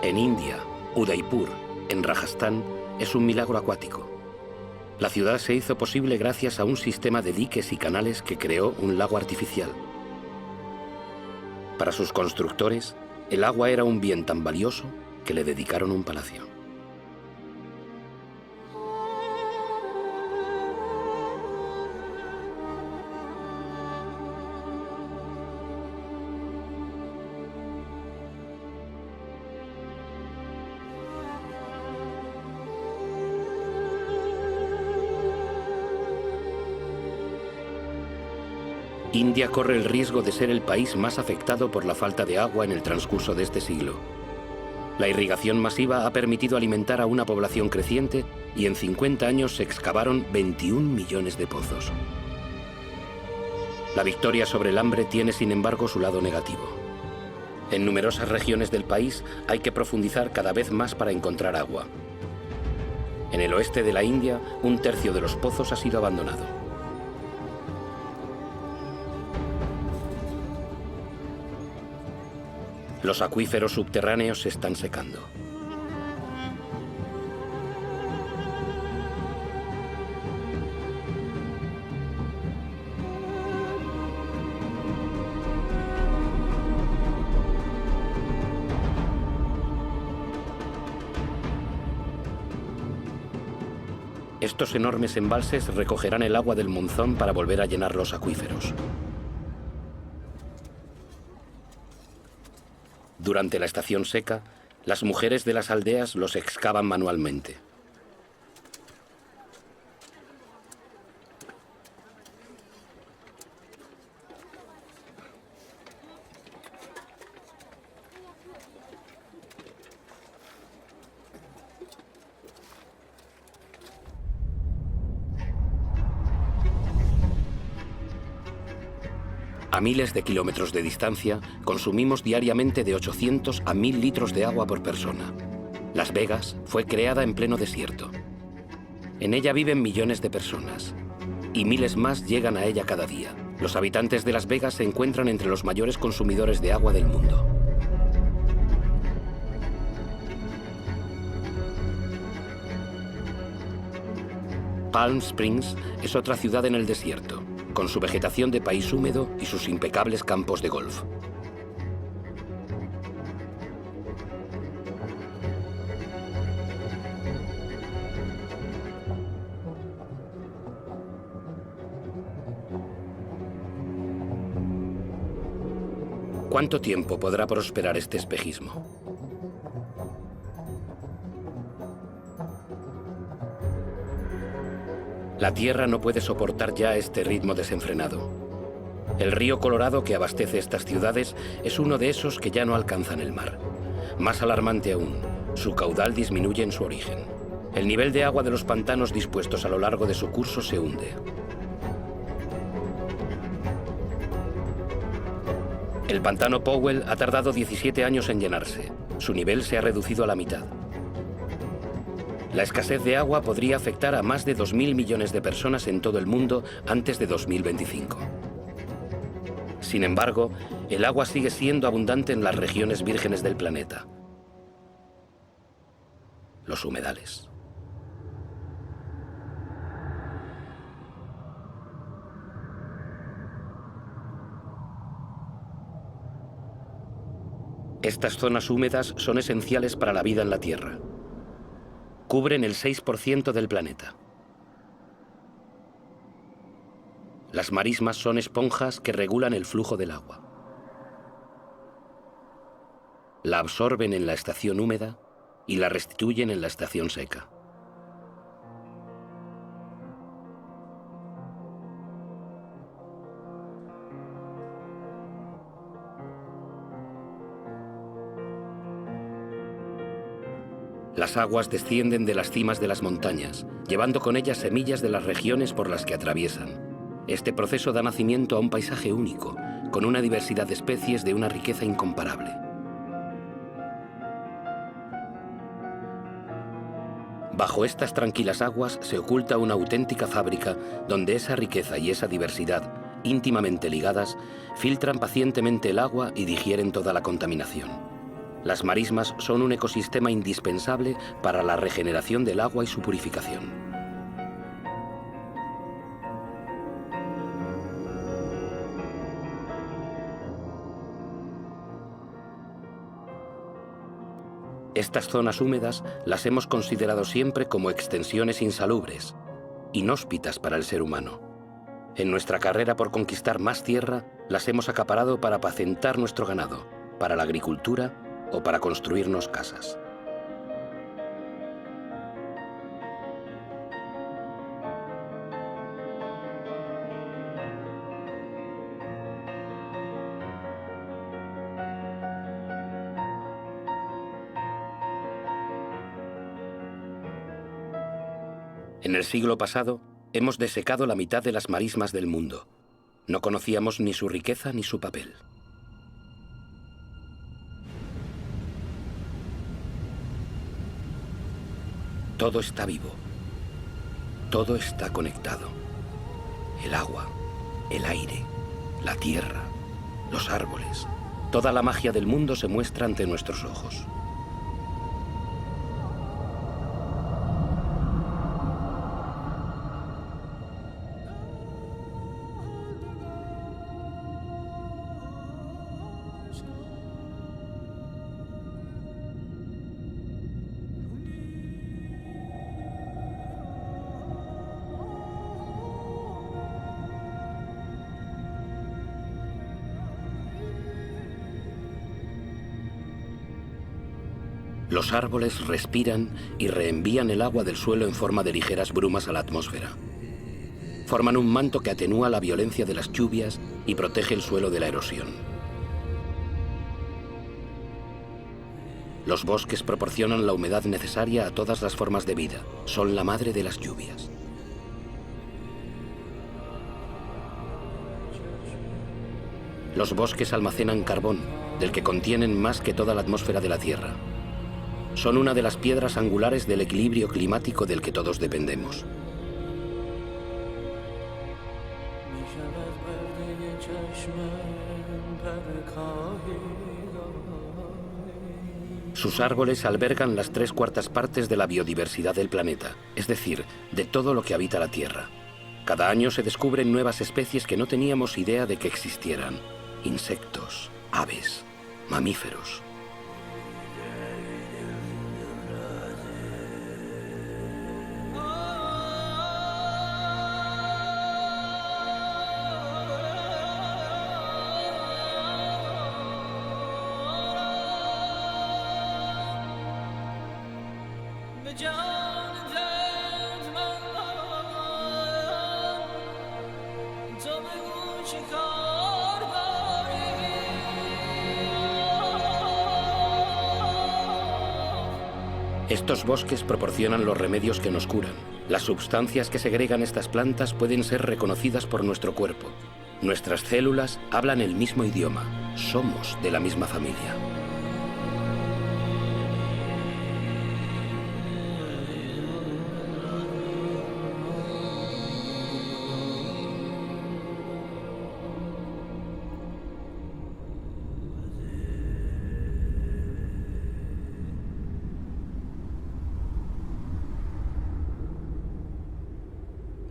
En India, Udaipur, en Rajastán, es un milagro acuático. La ciudad se hizo posible gracias a un sistema de diques y canales que creó un lago artificial. Para sus constructores, el agua era un bien tan valioso que le dedicaron un palacio. India corre el riesgo de ser el país más afectado por la falta de agua en el transcurso de este siglo. La irrigación masiva ha permitido alimentar a una población creciente y en 50 años se excavaron 21 millones de pozos. La victoria sobre el hambre tiene, sin embargo, su lado negativo. En numerosas regiones del país hay que profundizar cada vez más para encontrar agua. En el oeste de la India, 1/3 de los pozos ha sido abandonado. Los acuíferos subterráneos se están secando. Estos enormes embalses recogerán el agua del monzón para volver a llenar los acuíferos. Durante la estación seca, las mujeres de las aldeas los excavan manualmente. A miles de kilómetros de distancia, consumimos diariamente de 800 a 1000 litros de agua por persona. Las Vegas fue creada en pleno desierto. En ella viven millones de personas, y miles más llegan a ella cada día. Los habitantes de Las Vegas se encuentran entre los mayores consumidores de agua del mundo. Palm Springs es otra ciudad en el desierto, con su vegetación de país húmedo y sus impecables campos de golf. ¿Cuánto tiempo podrá prosperar este espejismo? La Tierra no puede soportar ya este ritmo desenfrenado. El río Colorado que abastece estas ciudades es uno de esos que ya no alcanzan el mar. Más alarmante aún, su caudal disminuye en su origen. El nivel de agua de los pantanos dispuestos a lo largo de su curso se hunde. El pantano Powell ha tardado 17 años en llenarse. Su nivel se ha reducido a la mitad. La escasez de agua podría afectar a más de 2.000 millones de personas en todo el mundo antes de 2025. Sin embargo, el agua sigue siendo abundante en las regiones vírgenes del planeta. Los humedales. Estas zonas húmedas son esenciales para la vida en la Tierra. Cubren el 6% del planeta. Las marismas son esponjas que regulan el flujo del agua. La absorben en la estación húmeda y la restituyen en la estación seca. Las aguas descienden de las cimas de las montañas, llevando con ellas semillas de las regiones por las que atraviesan. Este proceso da nacimiento a un paisaje único, con una diversidad de especies de una riqueza incomparable. Bajo estas tranquilas aguas se oculta una auténtica fábrica donde esa riqueza y esa diversidad, íntimamente ligadas, filtran pacientemente el agua y digieren toda la contaminación. Las marismas son un ecosistema indispensable para la regeneración del agua y su purificación. Estas zonas húmedas las hemos considerado siempre como extensiones insalubres, inhóspitas para el ser humano. En nuestra carrera por conquistar más tierra, las hemos acaparado para apacentar nuestro ganado, para la agricultura o para construirnos casas. En el siglo pasado, hemos desecado la mitad de las marismas del mundo. No conocíamos ni su riqueza ni su papel. Todo está vivo. Todo está conectado. El agua, el aire, la tierra, los árboles. Toda la magia del mundo se muestra ante nuestros ojos. Los árboles respiran y reenvían el agua del suelo en forma de ligeras brumas a la atmósfera. Forman un manto que atenúa la violencia de las lluvias y protege el suelo de la erosión. Los bosques proporcionan la humedad necesaria a todas las formas de vida. Son la madre de las lluvias. Los bosques almacenan carbón, del que contienen más que toda la atmósfera de la Tierra. Son una de las piedras angulares del equilibrio climático del que todos dependemos. Sus árboles albergan las 3/4 partes de la biodiversidad del planeta, es decir, de todo lo que habita la Tierra. Cada año se descubren nuevas especies que no teníamos idea de que existieran. Insectos, aves, mamíferos. Estos bosques proporcionan los remedios que nos curan. Las sustancias que segregan estas plantas pueden ser reconocidas por nuestro cuerpo. Nuestras células hablan el mismo idioma. Somos de la misma familia.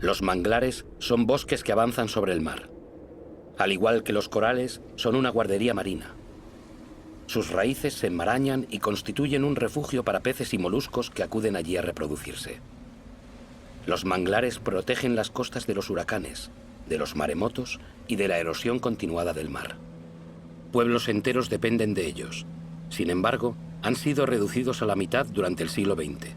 Los manglares son bosques que avanzan sobre el mar. Al igual que los corales, son una guardería marina. Sus raíces se enmarañan y constituyen un refugio para peces y moluscos que acuden allí a reproducirse. Los manglares protegen las costas de los huracanes, de los maremotos y de la erosión continuada del mar. Pueblos enteros dependen de ellos. Sin embargo, han sido reducidos a la mitad durante el siglo XX.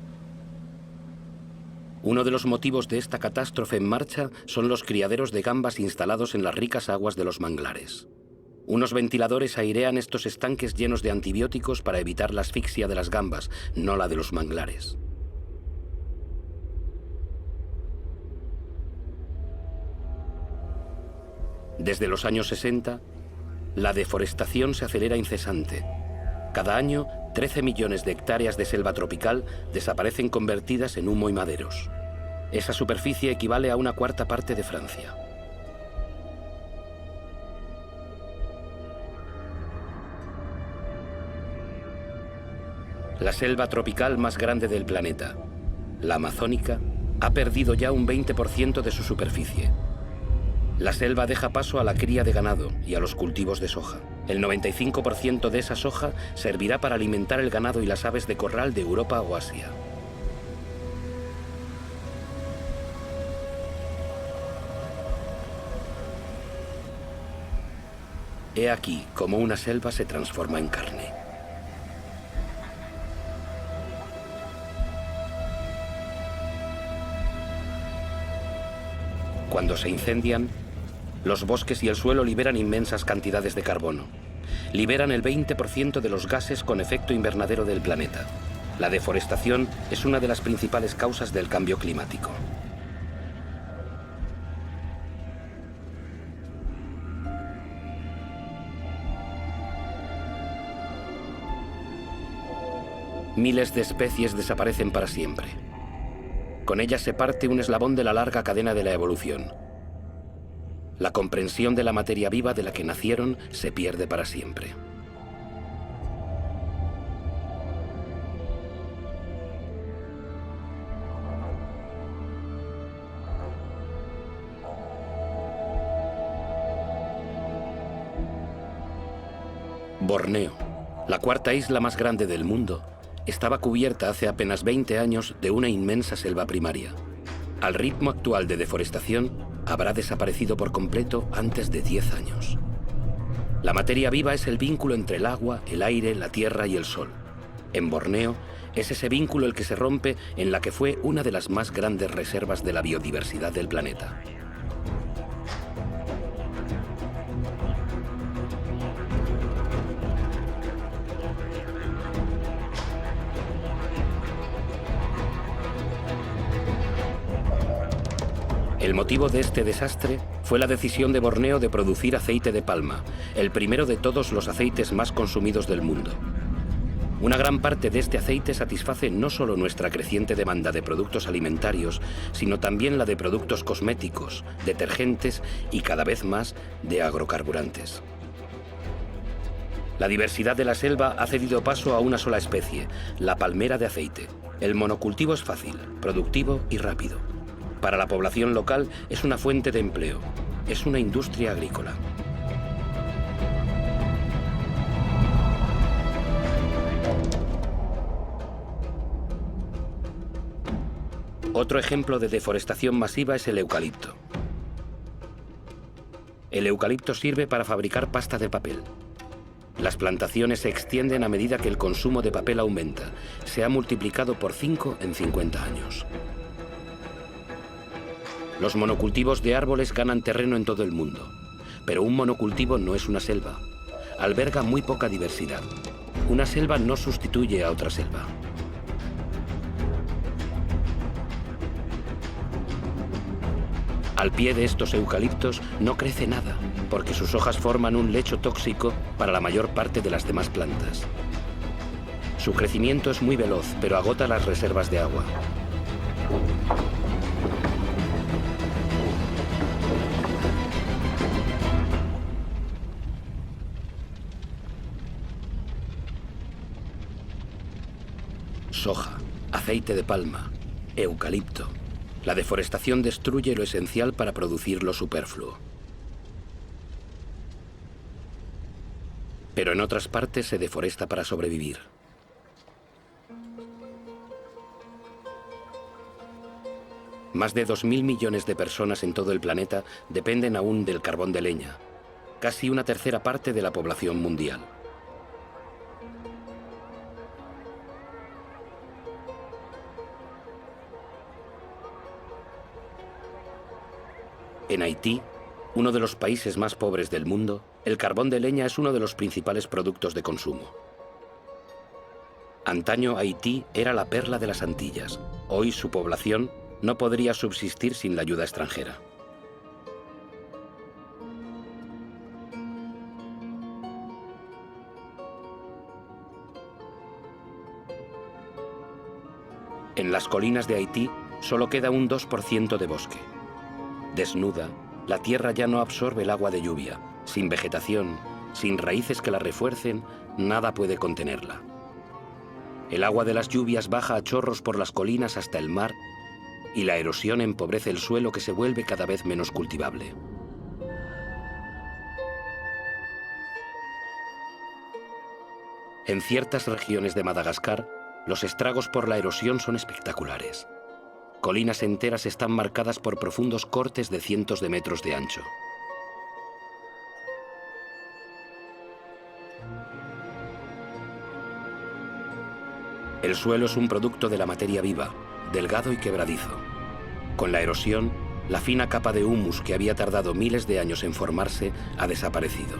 Uno de los motivos de esta catástrofe en marcha son los criaderos de gambas instalados en las ricas aguas de los manglares. Unos ventiladores airean estos estanques llenos de antibióticos para evitar la asfixia de las gambas, no la de los manglares. Desde los años 60, la deforestación se acelera incesante. Cada año, 13 millones de hectáreas de selva tropical desaparecen convertidas en humo y maderos. Esa superficie equivale a una 1/4 parte de Francia. La selva tropical más grande del planeta, la amazónica, ha perdido ya un 20% de su superficie. La selva deja paso a la cría de ganado y a los cultivos de soja. El 95% de esa soja servirá para alimentar el ganado y las aves de corral de Europa o Asia. He aquí cómo una selva se transforma en carne. Cuando se incendian, los bosques y el suelo liberan inmensas cantidades de carbono. Liberan el 20% de los gases con efecto invernadero del planeta. La deforestación es una de las principales causas del cambio climático. Miles de especies desaparecen para siempre. Con ellas se parte un eslabón de la larga cadena de la evolución. La comprensión de la materia viva de la que nacieron se pierde para siempre. Borneo, la 4ª isla más grande del mundo, estaba cubierta hace apenas 20 años de una inmensa selva primaria. Al ritmo actual de deforestación, habrá desaparecido por completo antes de 10 años. La materia viva es el vínculo entre el agua, el aire, la tierra y el sol. En Borneo, es ese vínculo el que se rompe en la que fue una de las más grandes reservas de la biodiversidad del planeta. El motivo de este desastre fue la decisión de Borneo de producir aceite de palma, el primero de todos los aceites más consumidos del mundo. Una gran parte de este aceite satisface no solo nuestra creciente demanda de productos alimentarios, sino también la de productos cosméticos, detergentes y cada vez más de agrocarburantes. La diversidad de la selva ha cedido paso a una sola especie, la palmera de aceite. El monocultivo es fácil, productivo y rápido. Para la población local es una fuente de empleo, es una industria agrícola. Otro ejemplo de deforestación masiva es el eucalipto. El eucalipto sirve para fabricar pasta de papel. Las plantaciones se extienden a medida que el consumo de papel aumenta. Se ha multiplicado por 5 en 50 años. Los monocultivos de árboles ganan terreno en todo el mundo. Pero un monocultivo no es una selva. Alberga muy poca diversidad. Una selva no sustituye a otra selva. Al pie de estos eucaliptos no crece nada, porque sus hojas forman un lecho tóxico para la mayor parte de las demás plantas. Su crecimiento es muy veloz, pero agota las reservas de agua. Soja, aceite de palma, eucalipto. La deforestación destruye lo esencial para producir lo superfluo. Pero en otras partes se deforesta para sobrevivir. Más de 2.000 millones de personas en todo el planeta dependen aún del carbón de leña, casi una tercera parte de la población mundial. En Haití, uno de los países más pobres del mundo, el carbón de leña es uno de los principales productos de consumo. Antaño Haití era la perla de las Antillas. Hoy su población no podría subsistir sin la ayuda extranjera. En las colinas de Haití solo queda un 2% de bosque. Desnuda, la tierra ya no absorbe el agua de lluvia. Sin vegetación, sin raíces que la refuercen, nada puede contenerla. El agua de las lluvias baja a chorros por las colinas hasta el mar y la erosión empobrece el suelo que se vuelve cada vez menos cultivable. En ciertas regiones de Madagascar, los estragos por la erosión son espectaculares. Colinas enteras están marcadas por profundos cortes de cientos de metros de ancho. El suelo es un producto de la materia viva, delgado y quebradizo. Con la erosión, la fina capa de humus que había tardado miles de años en formarse ha desaparecido.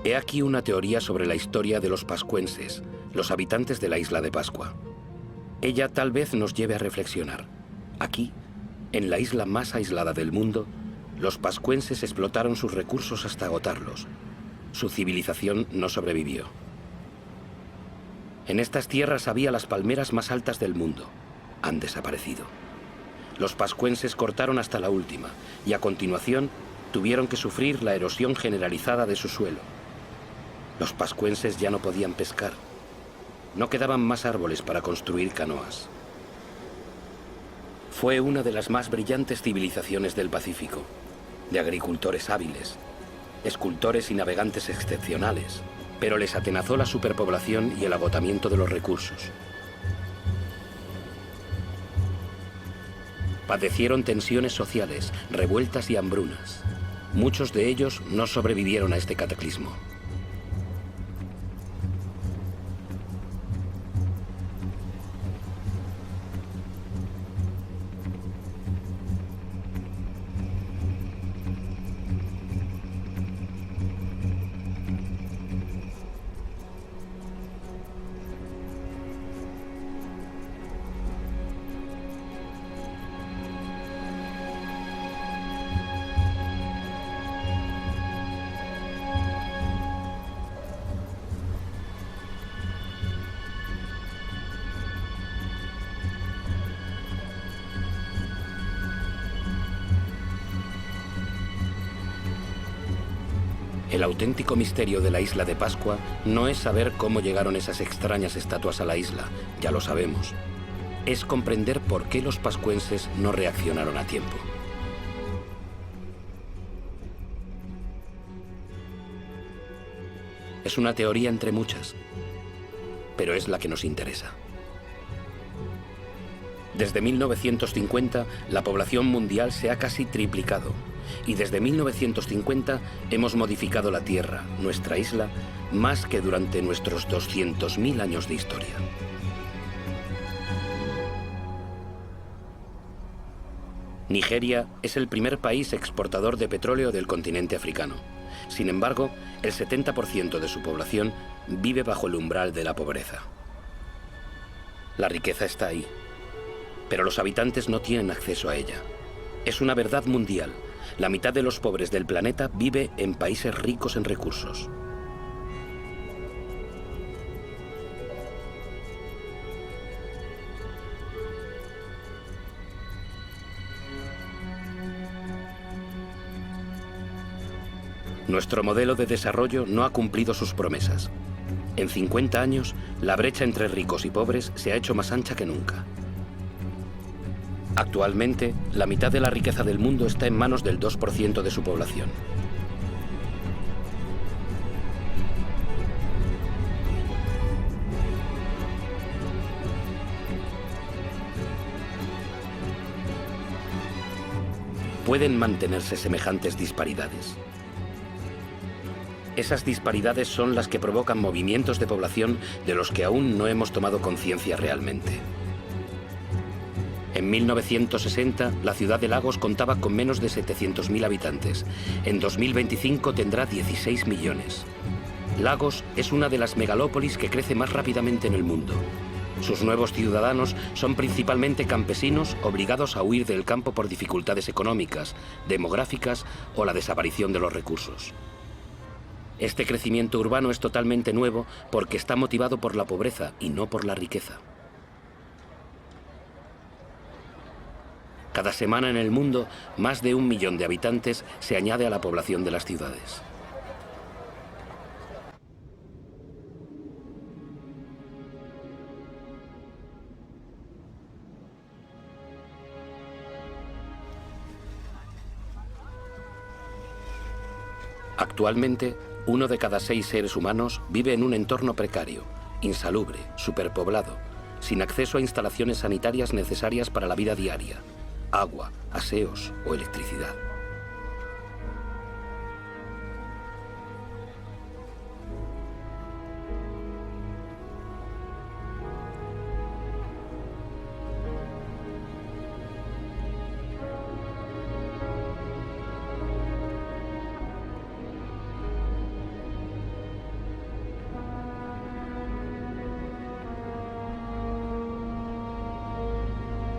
He aquí una teoría sobre la historia de los pascuenses, los habitantes de la isla de Pascua. Ella tal vez nos lleve a reflexionar. Aquí, en la isla más aislada del mundo, los pascuenses explotaron sus recursos hasta agotarlos. Su civilización no sobrevivió. En estas tierras había las palmeras más altas del mundo. Han desaparecido. Los pascuenses cortaron hasta la última y a continuación tuvieron que sufrir la erosión generalizada de su suelo. Los pascuenses ya no podían pescar. No quedaban más árboles para construir canoas. Fue una de las más brillantes civilizaciones del Pacífico, de agricultores hábiles, escultores y navegantes excepcionales, pero les atenazó la superpoblación y el agotamiento de los recursos. Padecieron tensiones sociales, revueltas y hambrunas. Muchos de ellos no sobrevivieron a este cataclismo. El auténtico misterio de la isla de Pascua no es saber cómo llegaron esas extrañas estatuas a la isla, ya lo sabemos. Es comprender por qué los pascuenses no reaccionaron a tiempo. Es una teoría entre muchas, pero es la que nos interesa. Desde 1950, la población mundial se ha casi triplicado. Y desde 1950 hemos modificado la Tierra, nuestra isla, más que durante nuestros 200.000 años de historia. Nigeria es el primer país exportador de petróleo del continente africano. Sin embargo, el 70% de su población vive bajo el umbral de la pobreza. La riqueza está ahí, pero los habitantes no tienen acceso a ella. Es una verdad mundial. La mitad de los pobres del planeta vive en países ricos en recursos. Nuestro modelo de desarrollo no ha cumplido sus promesas. En 50 años, la brecha entre ricos y pobres se ha hecho más ancha que nunca. Actualmente, la mitad de la riqueza del mundo está en manos del 2% de su población. ¿Pueden mantenerse semejantes disparidades? Esas disparidades son las que provocan movimientos de población de los que aún no hemos tomado conciencia realmente. En 1960, la ciudad de Lagos contaba con menos de 700.000 habitantes. En 2025 tendrá 16 millones. Lagos es una de las megalópolis que crece más rápidamente en el mundo. Sus nuevos ciudadanos son principalmente campesinos obligados a huir del campo por dificultades económicas, demográficas o la desaparición de los recursos. Este crecimiento urbano es totalmente nuevo porque está motivado por la pobreza y no por la riqueza. Cada semana en el mundo, más de 1 millón de habitantes se añade a la población de las ciudades. Actualmente, 1 de cada 6 seres humanos vive en un entorno precario, insalubre, superpoblado, sin acceso a instalaciones sanitarias necesarias para la vida diaria, agua, aseos o electricidad.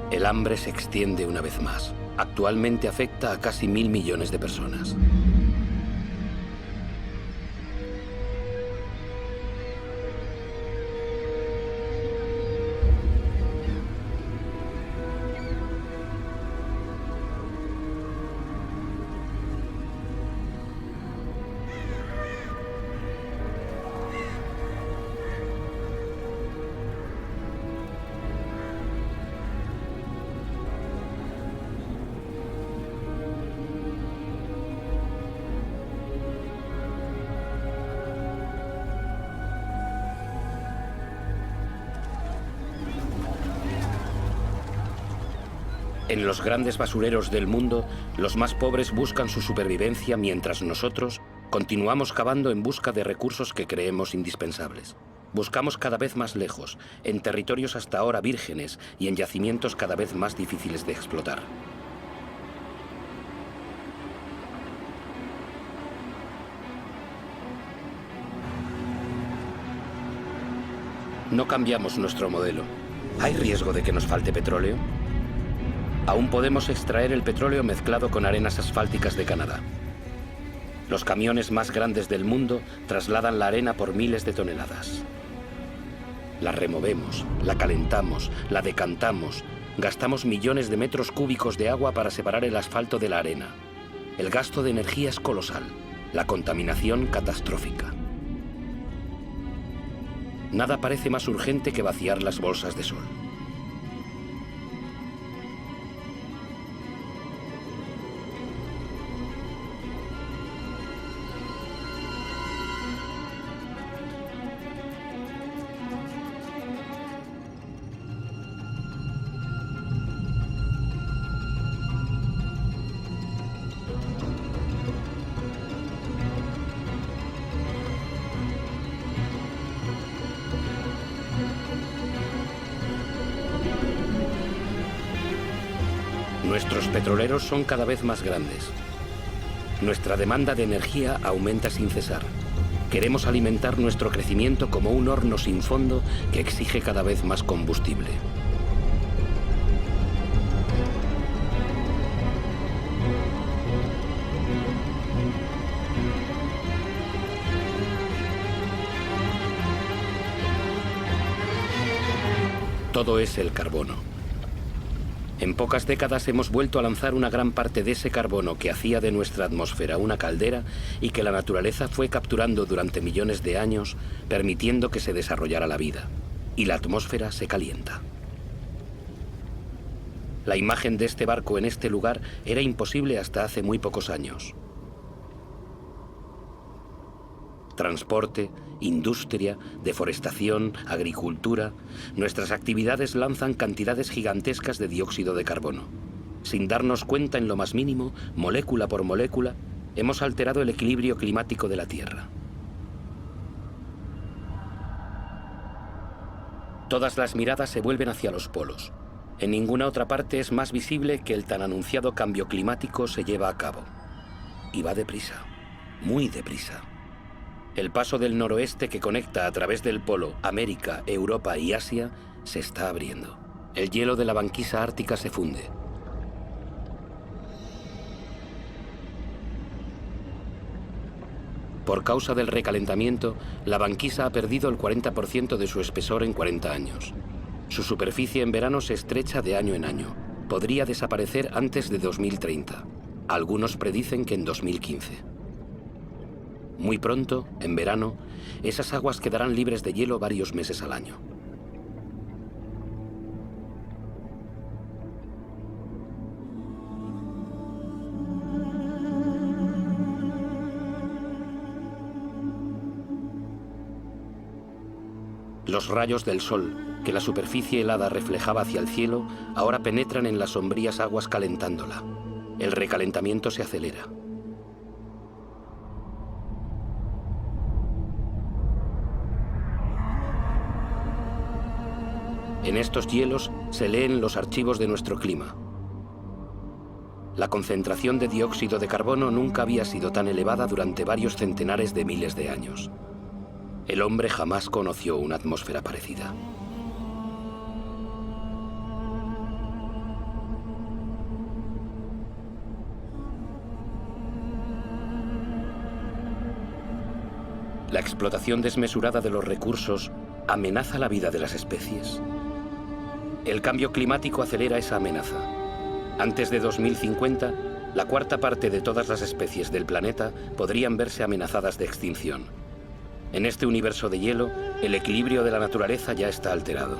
El hambre se extiende una vez más. Actualmente afecta a casi 1.000 millones de personas. En los grandes basureros del mundo, los más pobres buscan su supervivencia mientras nosotros continuamos cavando en busca de recursos que creemos indispensables. Buscamos cada vez más lejos, en territorios hasta ahora vírgenes y en yacimientos cada vez más difíciles de explotar. No cambiamos nuestro modelo. ¿Hay riesgo de que nos falte petróleo? Aún podemos extraer el petróleo mezclado con arenas asfálticas de Canadá. Los camiones más grandes del mundo trasladan la arena por miles de toneladas. La removemos, la calentamos, la decantamos, gastamos millones de metros cúbicos de agua para separar el asfalto de la arena. El gasto de energía es colosal, la contaminación catastrófica. Nada parece más urgente que vaciar las bolsas de sol. Nuestros petroleros son cada vez más grandes. Nuestra demanda de energía aumenta sin cesar. Queremos alimentar nuestro crecimiento como un horno sin fondo que exige cada vez más combustible. Todo es el carbono. En pocas décadas hemos vuelto a lanzar una gran parte de ese carbono que hacía de nuestra atmósfera una caldera y que la naturaleza fue capturando durante millones de años, permitiendo que se desarrollara la vida. Y la atmósfera se calienta. La imagen de este barco en este lugar era imposible hasta hace muy pocos años. Transporte, industria, deforestación, agricultura, nuestras actividades lanzan cantidades gigantescas de dióxido de carbono. Sin darnos cuenta en lo más mínimo, molécula por molécula, hemos alterado el equilibrio climático de la Tierra. Todas las miradas se vuelven hacia los polos. En ninguna otra parte es más visible que el tan anunciado cambio climático se lleva a cabo. Y va deprisa, muy deprisa. El paso del noroeste que conecta a través del polo América, Europa y Asia se está abriendo. El hielo de la banquisa ártica se funde. Por causa del recalentamiento, la banquisa ha perdido el 40% de su espesor en 40 años. Su superficie en verano se estrecha de año en año. Podría desaparecer antes de 2030. Algunos predicen que en 2015. Muy pronto, en verano, esas aguas quedarán libres de hielo varios meses al año. Los rayos del sol, que la superficie helada reflejaba hacia el cielo, ahora penetran en las sombrías aguas calentándola. El recalentamiento se acelera. En estos hielos se leen los archivos de nuestro clima. La concentración de dióxido de carbono nunca había sido tan elevada durante varios centenares de miles de años. El hombre jamás conoció una atmósfera parecida. La explotación desmesurada de los recursos amenaza la vida de las especies. El cambio climático acelera esa amenaza. Antes de 2050, la cuarta parte de todas las especies del planeta podrían verse amenazadas de extinción. En este universo de hielo, el equilibrio de la naturaleza ya está alterado.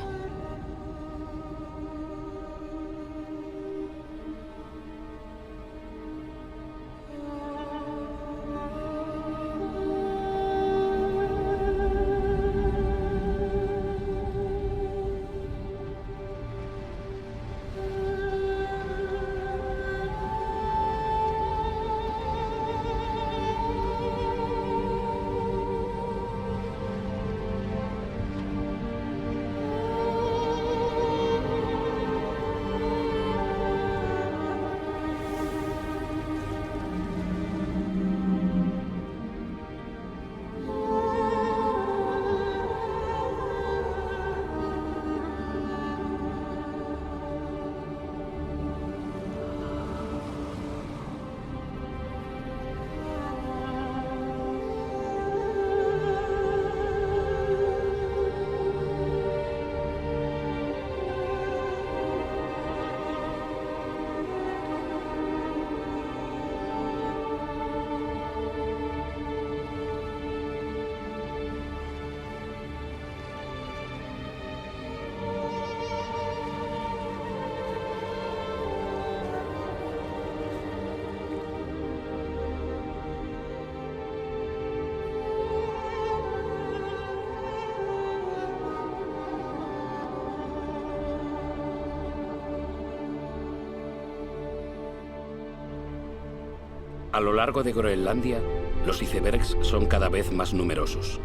A lo largo de Groenlandia, los icebergs son cada vez más numerosos.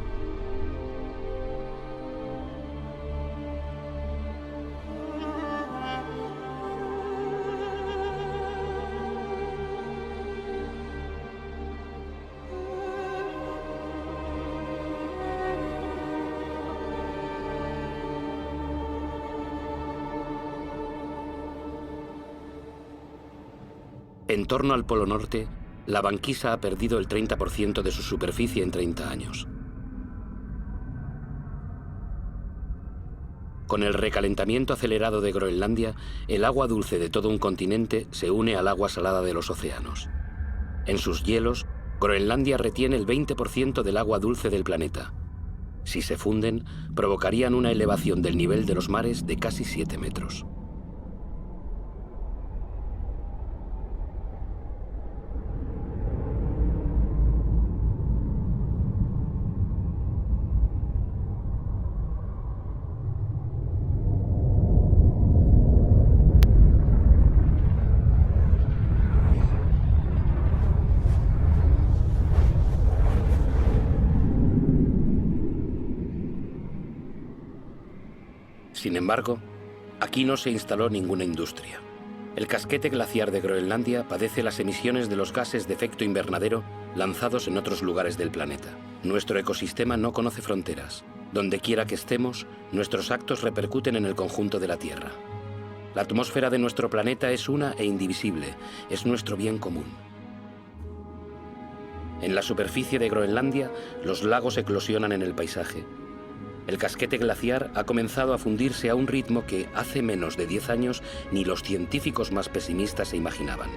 En torno al Polo Norte, la banquisa ha perdido el 30% de su superficie en 30 años. Con el recalentamiento acelerado de Groenlandia, el agua dulce de todo un continente se une al agua salada de los océanos. En sus hielos, Groenlandia retiene el 20% del agua dulce del planeta. Si se funden, provocarían una elevación del nivel de los mares de casi 7 metros. Sin embargo, aquí no se instaló ninguna industria. El casquete glaciar de Groenlandia padece las emisiones de los gases de efecto invernadero lanzados en otros lugares del planeta. Nuestro ecosistema no conoce fronteras. Donde quiera que estemos, nuestros actos repercuten en el conjunto de la Tierra. La atmósfera de nuestro planeta es una e indivisible, es nuestro bien común. En la superficie de Groenlandia, los lagos eclosionan en el paisaje. El casquete glaciar ha comenzado a fundirse a un ritmo que hace menos de 10 años ni los científicos más pesimistas se imaginaban.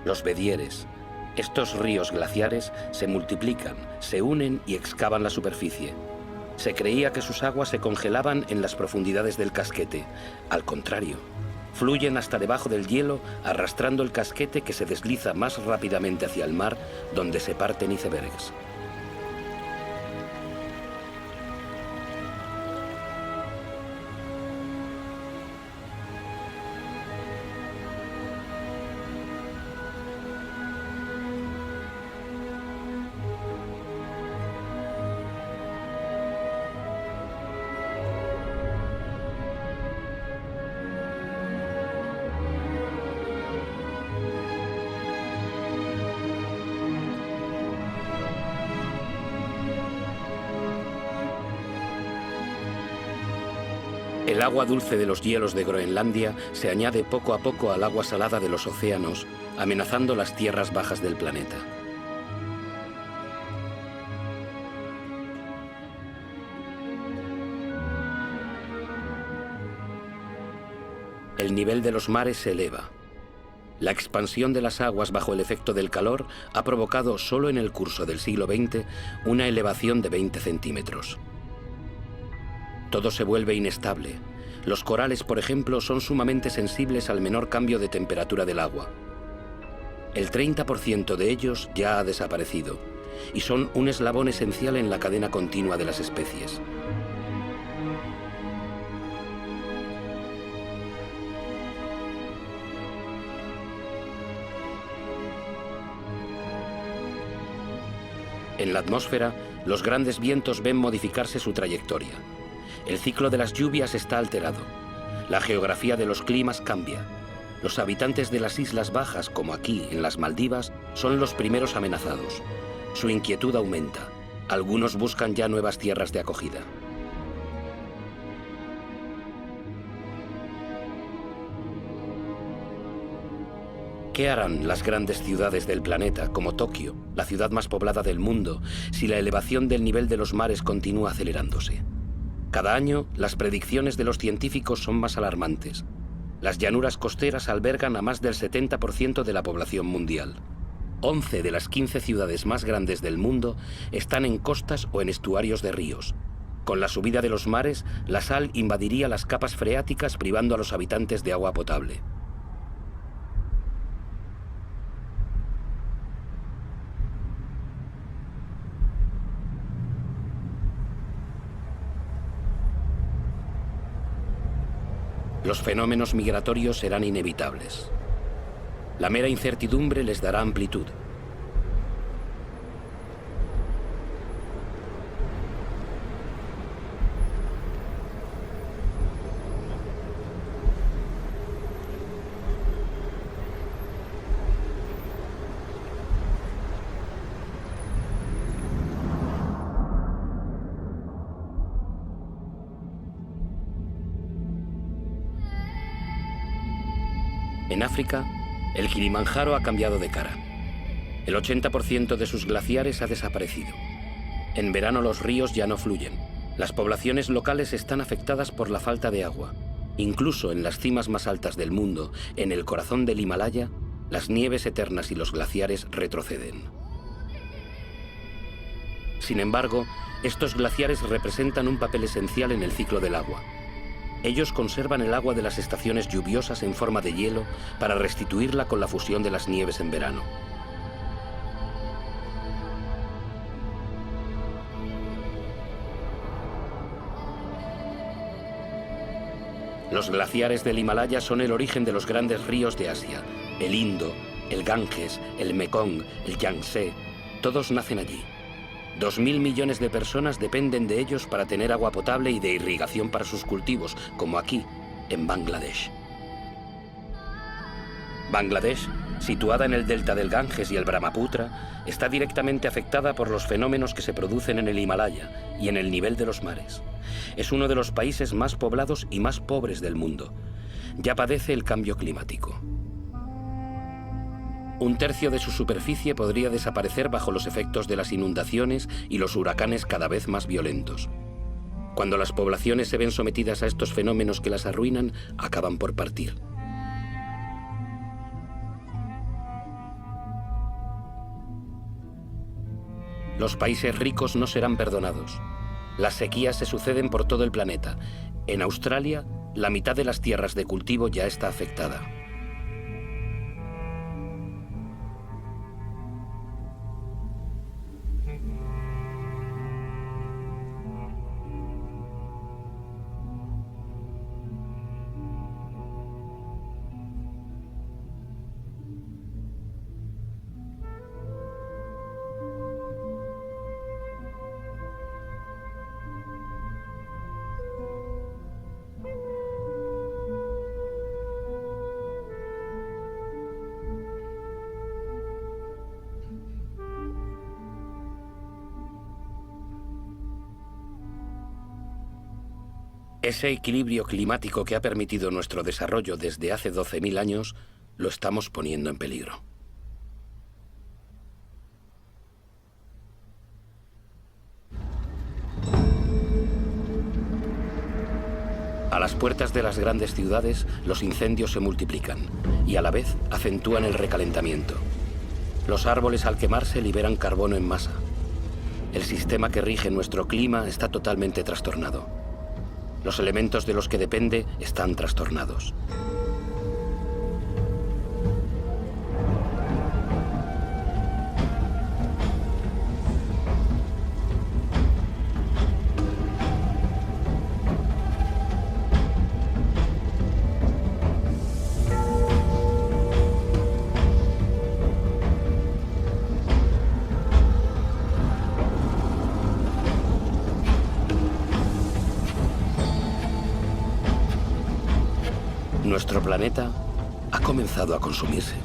Los bedieres, estos ríos glaciares, se multiplican, se unen y excavan la superficie. Se creía que sus aguas se congelaban en las profundidades del casquete. Al contrario, fluyen hasta debajo del hielo, arrastrando el casquete que se desliza más rápidamente hacia el mar, donde se parten icebergs. El agua dulce de los hielos de Groenlandia se añade poco a poco al agua salada de los océanos, amenazando las tierras bajas del planeta. El nivel de los mares se eleva. La expansión de las aguas bajo el efecto del calor ha provocado solo en el curso del siglo XX una elevación de 20 centímetros. Todo se vuelve inestable. Los corales, por ejemplo, son sumamente sensibles al menor cambio de temperatura del agua. El 30% de ellos ya ha desaparecido y son un eslabón esencial en la cadena continua de las especies. En la atmósfera, los grandes vientos ven modificarse su trayectoria. El ciclo de las lluvias está alterado. La geografía de los climas cambia. Los habitantes de las islas bajas, como aquí, en las Maldivas, son los primeros amenazados. Su inquietud aumenta. Algunos buscan ya nuevas tierras de acogida. ¿Qué harán las grandes ciudades del planeta, como Tokio, la ciudad más poblada del mundo, si la elevación del nivel de los mares continúa acelerándose? Cada año, las predicciones de los científicos son más alarmantes. Las llanuras costeras albergan a más del 70% de la población mundial. 11 de las 15 ciudades más grandes del mundo están en costas o en estuarios de ríos. Con la subida de los mares, la sal invadiría las capas freáticas, privando a los habitantes de agua potable. Los fenómenos migratorios serán inevitables. La mera incertidumbre les dará amplitud. En África, el Kilimanjaro ha cambiado de cara. El 80% de sus glaciares ha desaparecido. En verano los ríos ya no fluyen. Las poblaciones locales están afectadas por la falta de agua. Incluso en las cimas más altas del mundo, en el corazón del Himalaya, las nieves eternas y los glaciares retroceden. Sin embargo, estos glaciares representan un papel esencial en el ciclo del agua. Ellos conservan el agua de las estaciones lluviosas en forma de hielo para restituirla con la fusión de las nieves en verano. Los glaciares del Himalaya son el origen de los grandes ríos de Asia. El Indo, el Ganges, el Mekong, el Yangtze, todos nacen allí. 2.000 millones de personas dependen de ellos para tener agua potable y de irrigación para sus cultivos, como aquí, en Bangladesh. Bangladesh, situada en el delta del Ganges y el Brahmaputra, está directamente afectada por los fenómenos que se producen en el Himalaya y en el nivel de los mares. Es uno de los países más poblados y más pobres del mundo. Ya padece el cambio climático. Un tercio de su superficie podría desaparecer bajo los efectos de las inundaciones y los huracanes cada vez más violentos. Cuando las poblaciones se ven sometidas a estos fenómenos que las arruinan, acaban por partir. Los países ricos no serán perdonados. Las sequías se suceden por todo el planeta. En Australia, la mitad de las tierras de cultivo ya está afectada. Ese equilibrio climático que ha permitido nuestro desarrollo desde hace 12.000 años, lo estamos poniendo en peligro. A las puertas de las grandes ciudades, los incendios se multiplican y a la vez acentúan el recalentamiento. Los árboles al quemarse liberan carbono en masa. El sistema que rige nuestro clima está totalmente trastornado. Los elementos de los que depende están trastornados. Nuestro planeta ha comenzado a consumirse.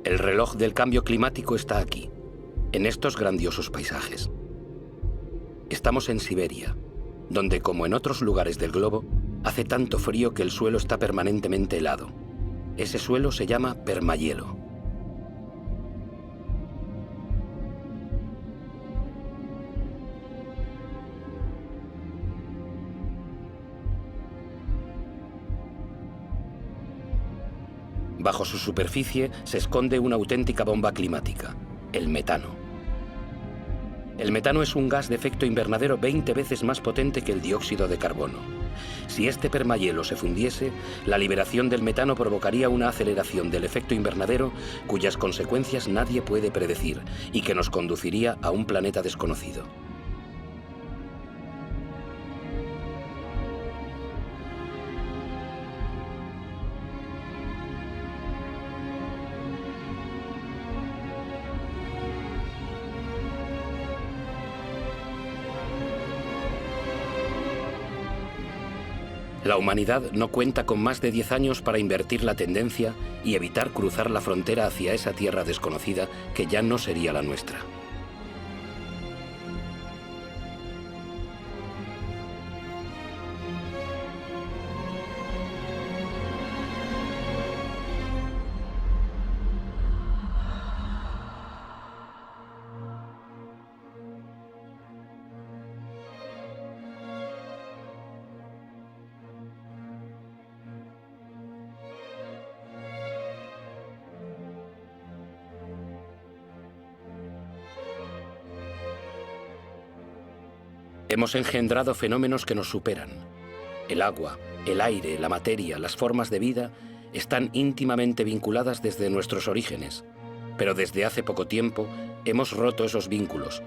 El reloj del cambio climático está aquí, en estos grandiosos paisajes. Estamos en Siberia, donde, como en otros lugares del globo, hace tanto frío que el suelo está permanentemente helado. Ese suelo se llama permahielo. Bajo su superficie se esconde una auténtica bomba climática, el metano. El metano es un gas de efecto invernadero 20 veces más potente que el dióxido de carbono. Si este permahielo se fundiese, la liberación del metano provocaría una aceleración del efecto invernadero cuyas consecuencias nadie puede predecir y que nos conduciría a un planeta desconocido. La humanidad no cuenta con más de 10 años para invertir la tendencia y evitar cruzar la frontera hacia esa tierra desconocida que ya no sería la nuestra. Hemos engendrado fenómenos que nos superan. El agua, el aire, la materia, las formas de vida están íntimamente vinculadas desde nuestros orígenes, pero desde hace poco tiempo hemos roto esos vínculos.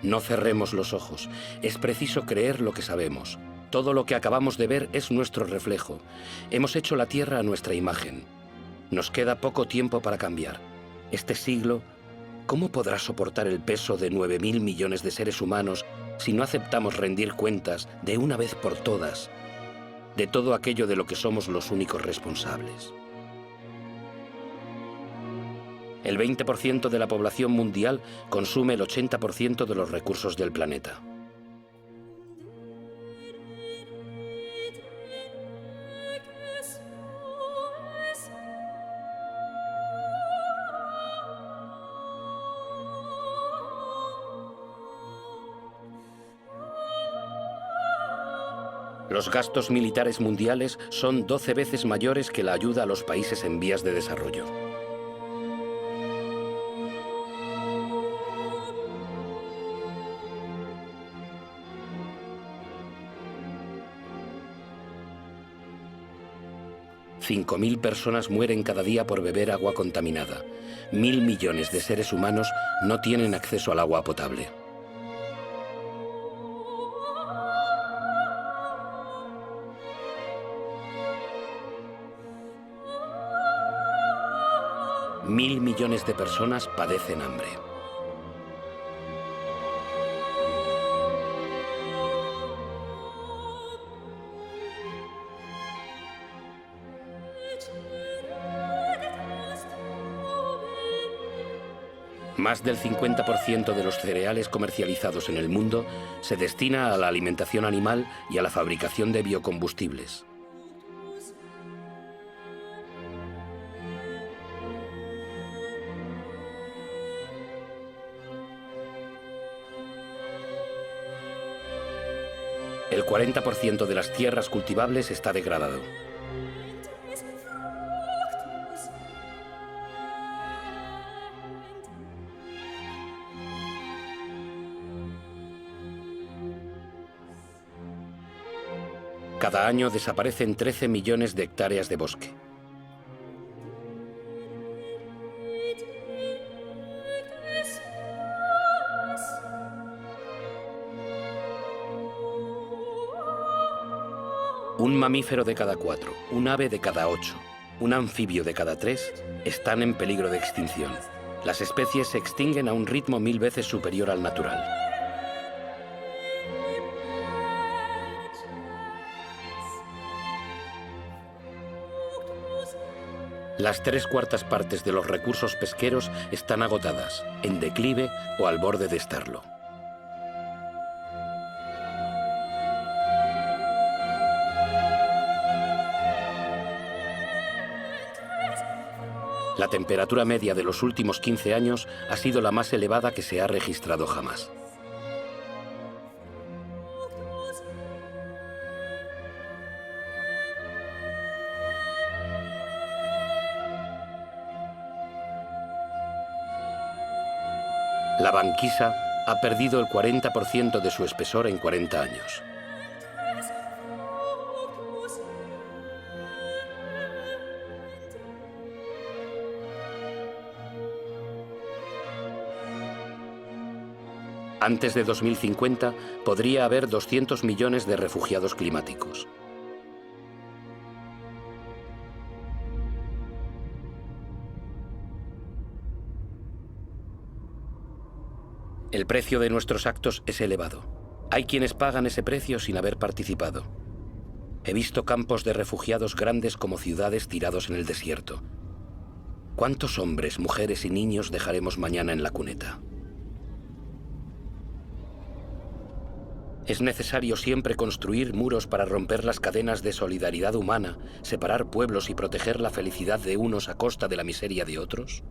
No cerremos los ojos, es preciso creer lo que sabemos. Todo lo que acabamos de ver es nuestro reflejo. Hemos hecho la Tierra a nuestra imagen. Nos queda poco tiempo para cambiar. Este siglo, ¿cómo podrá soportar el peso de 9.000 millones de seres humanos si no aceptamos rendir cuentas de una vez por todas de todo aquello de lo que somos los únicos responsables? El 20% de la población mundial consume el 80% de los recursos del planeta. Los gastos militares mundiales son 12 veces mayores que la ayuda a los países en vías de desarrollo. $5.000 personas mueren cada día por beber agua contaminada. 1.000 millones de seres humanos no tienen acceso al agua potable. Mil millones de personas padecen hambre. Más del 50% de los cereales comercializados en el mundo se destina a la alimentación animal y a la fabricación de biocombustibles. El 40% de las tierras cultivables está degradado. Cada año desaparecen 13 millones de hectáreas de bosque. Un mamífero de cada 4, un ave de cada 8, un anfibio de cada 3 están en peligro de extinción. Las especies se extinguen a un ritmo 1000 veces superior al natural. Las 3/4 partes de los recursos pesqueros están agotadas, en declive o al borde de estarlo. La temperatura media de los últimos 15 años ha sido la más elevada que se ha registrado jamás. La banquisa ha perdido el 40% de su espesor en 40 años. Antes de 2050, podría haber 200 millones de refugiados climáticos. El precio de nuestros actos es elevado. Hay quienes pagan ese precio sin haber participado. He visto campos de refugiados grandes como ciudades tirados en el desierto. ¿Cuántos hombres, mujeres y niños dejaremos mañana en la cuneta? Es necesario siempre construir muros para romper las cadenas de solidaridad humana, separar pueblos y proteger la felicidad de unos a costa de la miseria de otros.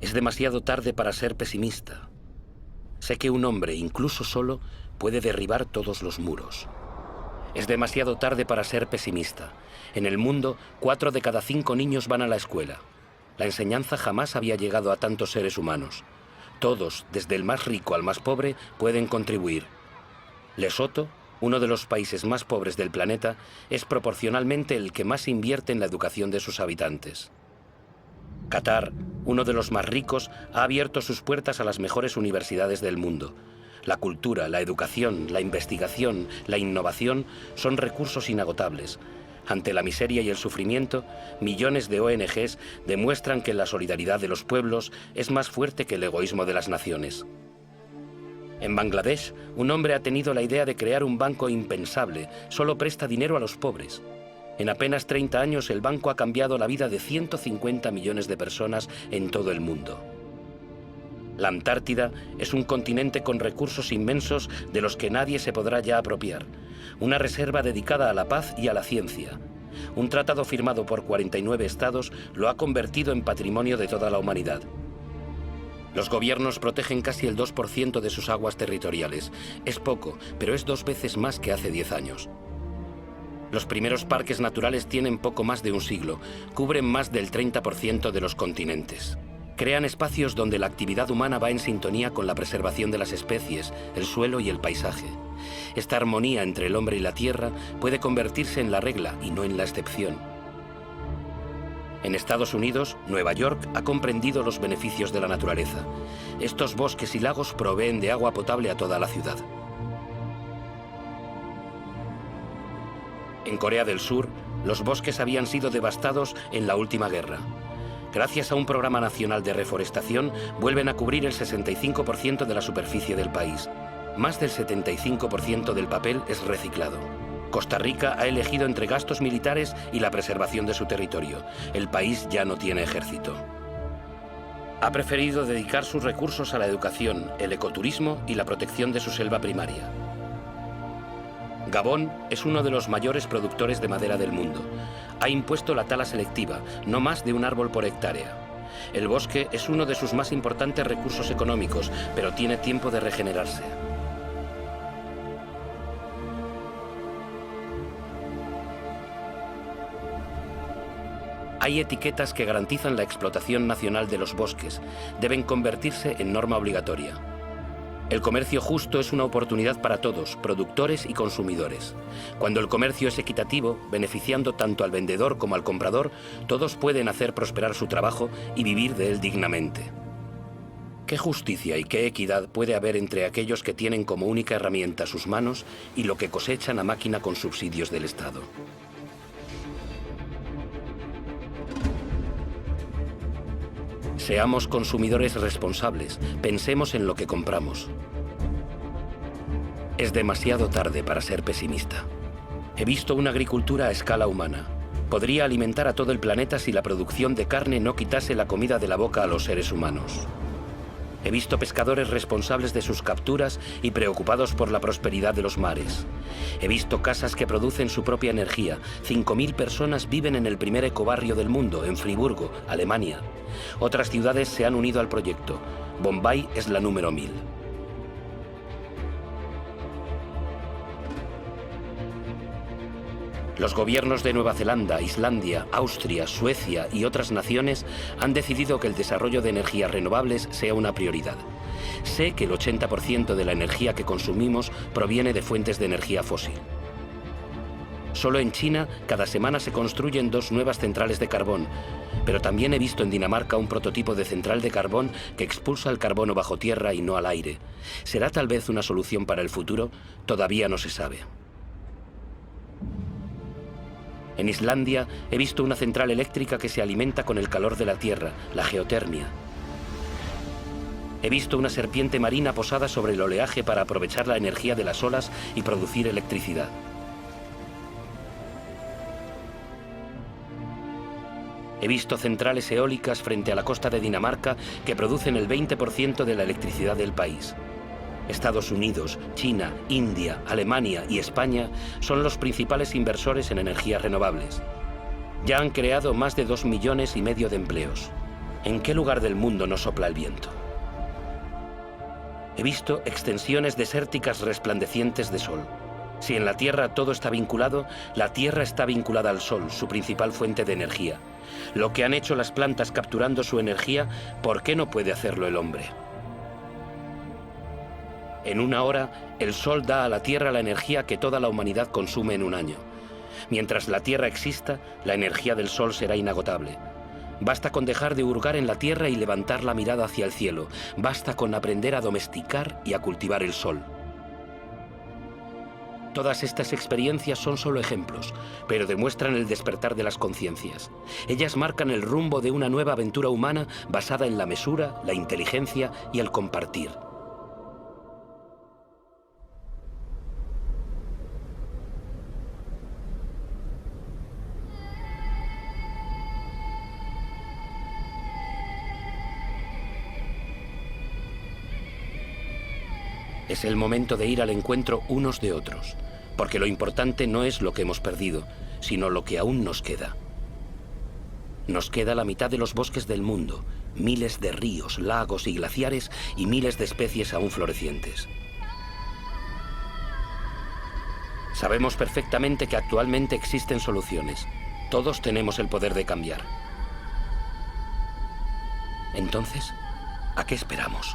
Es demasiado tarde para ser pesimista. Sé que un hombre, incluso solo, puede derribar todos los muros. Es demasiado tarde para ser pesimista. En el mundo, 4 de cada 5 niños van a la escuela. La enseñanza jamás había llegado a tantos seres humanos. Todos, desde el más rico al más pobre, pueden contribuir. Lesoto, uno de los países más pobres del planeta, es proporcionalmente el que más invierte en la educación de sus habitantes. Qatar, uno de los más ricos, ha abierto sus puertas a las mejores universidades del mundo. La cultura, la educación, la investigación, la innovación son recursos inagotables. Ante la miseria y el sufrimiento, millones de ONGs demuestran que la solidaridad de los pueblos es más fuerte que el egoísmo de las naciones. En Bangladesh, un hombre ha tenido la idea de crear un banco impensable. Solo presta dinero a los pobres. En apenas 30 años, el banco ha cambiado la vida de 150 millones de personas en todo el mundo. La Antártida es un continente con recursos inmensos de los que nadie se podrá ya apropiar. Una reserva dedicada a la paz y a la ciencia. Un tratado firmado por 49 estados lo ha convertido en patrimonio de toda la humanidad. Los gobiernos protegen casi el 2% de sus aguas territoriales. Es poco, pero es 2 veces más que hace 10 años. Los primeros parques naturales tienen poco más de un siglo. Cubren más del 30% de los continentes. Crean espacios donde la actividad humana va en sintonía con la preservación de las especies, el suelo y el paisaje. Esta armonía entre el hombre y la tierra puede convertirse en la regla y no en la excepción. En Estados Unidos, Nueva York ha comprendido los beneficios de la naturaleza. Estos bosques y lagos proveen de agua potable a toda la ciudad. En Corea del Sur, los bosques habían sido devastados en la última guerra. Gracias a un programa nacional de reforestación, vuelven a cubrir el 65% de la superficie del país. Más del 75% del papel es reciclado. Costa Rica ha elegido entre gastos militares y la preservación de su territorio. El país ya no tiene ejército. Ha preferido dedicar sus recursos a la educación, el ecoturismo y la protección de su selva primaria. Gabón es uno de los mayores productores de madera del mundo. Ha impuesto la tala selectiva, no más de un árbol por hectárea. El bosque es uno de sus más importantes recursos económicos, pero tiene tiempo de regenerarse. Hay etiquetas que garantizan la explotación nacional de los bosques. Deben convertirse en norma obligatoria. El comercio justo es una oportunidad para todos, productores y consumidores. Cuando el comercio es equitativo, beneficiando tanto al vendedor como al comprador, todos pueden hacer prosperar su trabajo y vivir de él dignamente. ¿Qué justicia y qué equidad puede haber entre aquellos que tienen como única herramienta sus manos y lo que cosechan a máquina con subsidios del Estado? Seamos consumidores responsables, pensemos en lo que compramos. Es demasiado tarde para ser pesimista. He visto una agricultura a escala humana. Podría alimentar a todo el planeta si la producción de carne no quitase la comida de la boca a los seres humanos. He visto pescadores responsables de sus capturas y preocupados por la prosperidad de los mares. He visto casas que producen su propia energía. 5.000 personas viven en el primer ecobarrio del mundo, en Friburgo, Alemania. Otras ciudades se han unido al proyecto. Bombay es la número 1000. Los gobiernos de Nueva Zelanda, Islandia, Austria, Suecia y otras naciones han decidido que el desarrollo de energías renovables sea una prioridad. Sé que el 80% de la energía que consumimos proviene de fuentes de energía fósil. Solo en China, cada semana se construyen 2 nuevas centrales de carbón, pero también he visto en Dinamarca un prototipo de central de carbón que expulsa el carbono bajo tierra y no al aire. ¿Será tal vez una solución para el futuro? Todavía no se sabe. En Islandia he visto una central eléctrica que se alimenta con el calor de la tierra, la geotermia. He visto una serpiente marina posada sobre el oleaje para aprovechar la energía de las olas y producir electricidad. He visto centrales eólicas frente a la costa de Dinamarca que producen el 20% de la electricidad del país. Estados Unidos, China, India, Alemania y España son los principales inversores en energías renovables. Ya han creado más de 2,5 millones de empleos. ¿En qué lugar del mundo no sopla el viento? He visto extensiones desérticas resplandecientes de sol. Si en la Tierra todo está vinculado, la Tierra está vinculada al Sol, su principal fuente de energía. Lo que han hecho las plantas capturando su energía, ¿por qué no puede hacerlo el hombre? En 1 hora, el Sol da a la Tierra la energía que toda la humanidad consume en 1 año. Mientras la Tierra exista, la energía del Sol será inagotable. Basta con dejar de hurgar en la Tierra y levantar la mirada hacia el cielo. Basta con aprender a domesticar y a cultivar el Sol. Todas estas experiencias son solo ejemplos, pero demuestran el despertar de las conciencias. Ellas marcan el rumbo de una nueva aventura humana basada en la mesura, la inteligencia y el compartir. Es el momento de ir al encuentro unos de otros, porque lo importante no es lo que hemos perdido, sino lo que aún nos queda. Nos queda la mitad de los bosques del mundo, miles de ríos, lagos y glaciares y miles de especies aún florecientes. Sabemos perfectamente que actualmente existen soluciones. Todos tenemos el poder de cambiar. Entonces, ¿a qué esperamos?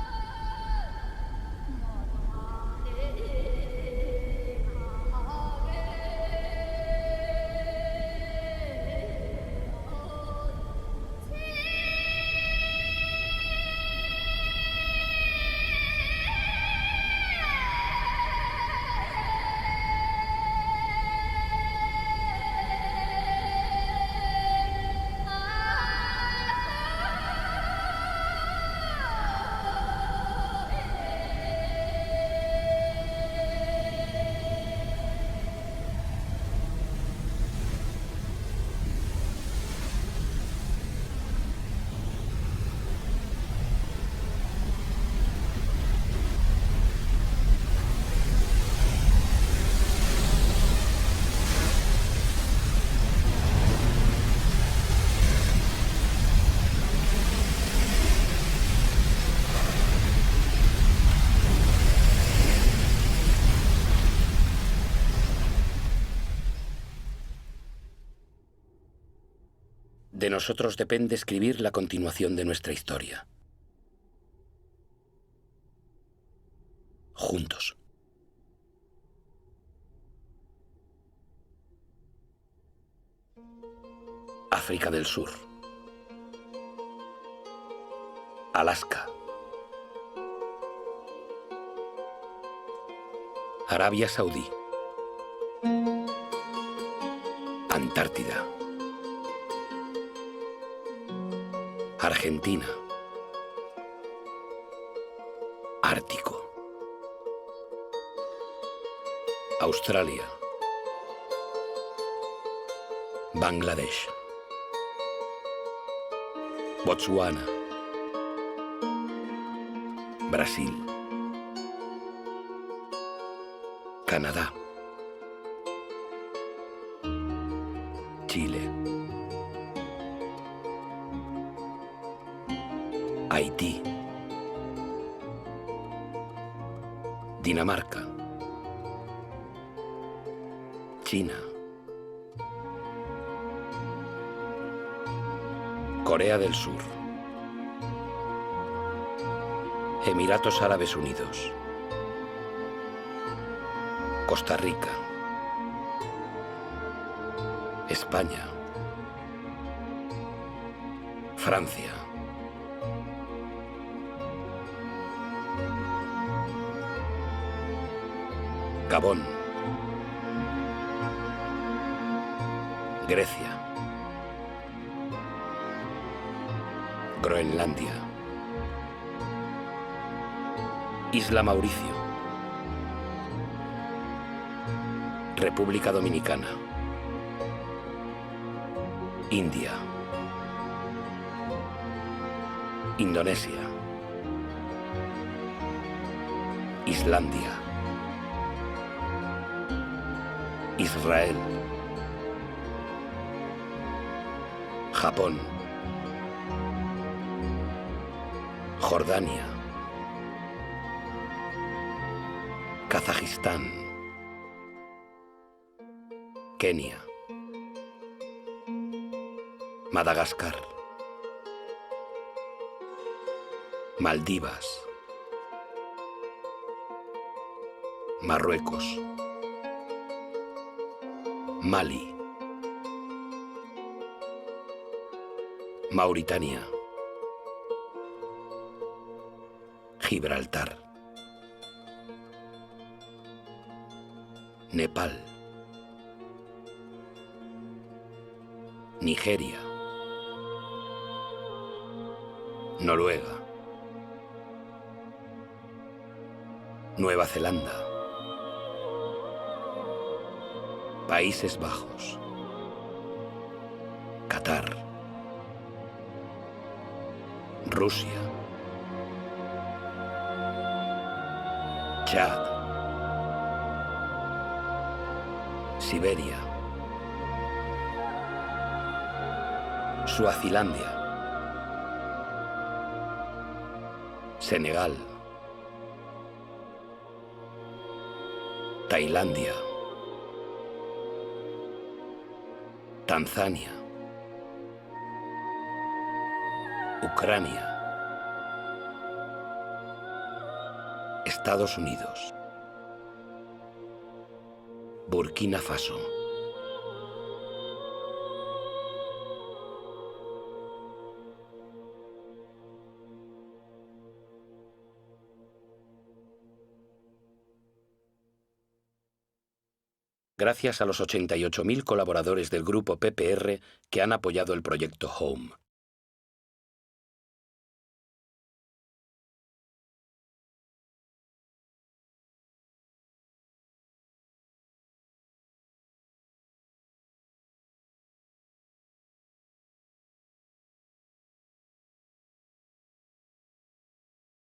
De nosotros depende escribir la continuación de nuestra historia. Juntos. África del Sur. Alaska. Arabia Saudí. Antártida. Argentina. Ártico. Australia. Bangladesh. Botsuana. Brasil. Canadá. Chile. Haití. Dinamarca. China. Corea del Sur. Emiratos Árabes Unidos, Costa Rica, España, Francia, Gabón, Grecia, Groenlandia, Isla Mauricio, República Dominicana, India, Indonesia, Islandia, Israel, Japón, Jordania, Kazajistán, Kenia, Madagascar, Maldivas, Marruecos, Mali, Mauritania, Gibraltar, Nepal, Nigeria, Noruega, Nueva Zelanda, Países Bajos, Qatar, Rusia, Chad, Siberia, Suazilandia, Senegal, Tailandia, Tanzania, Ucrania, Estados Unidos, Burkina Faso. Gracias a los 88.000 colaboradores del grupo PPR que han apoyado el proyecto Home.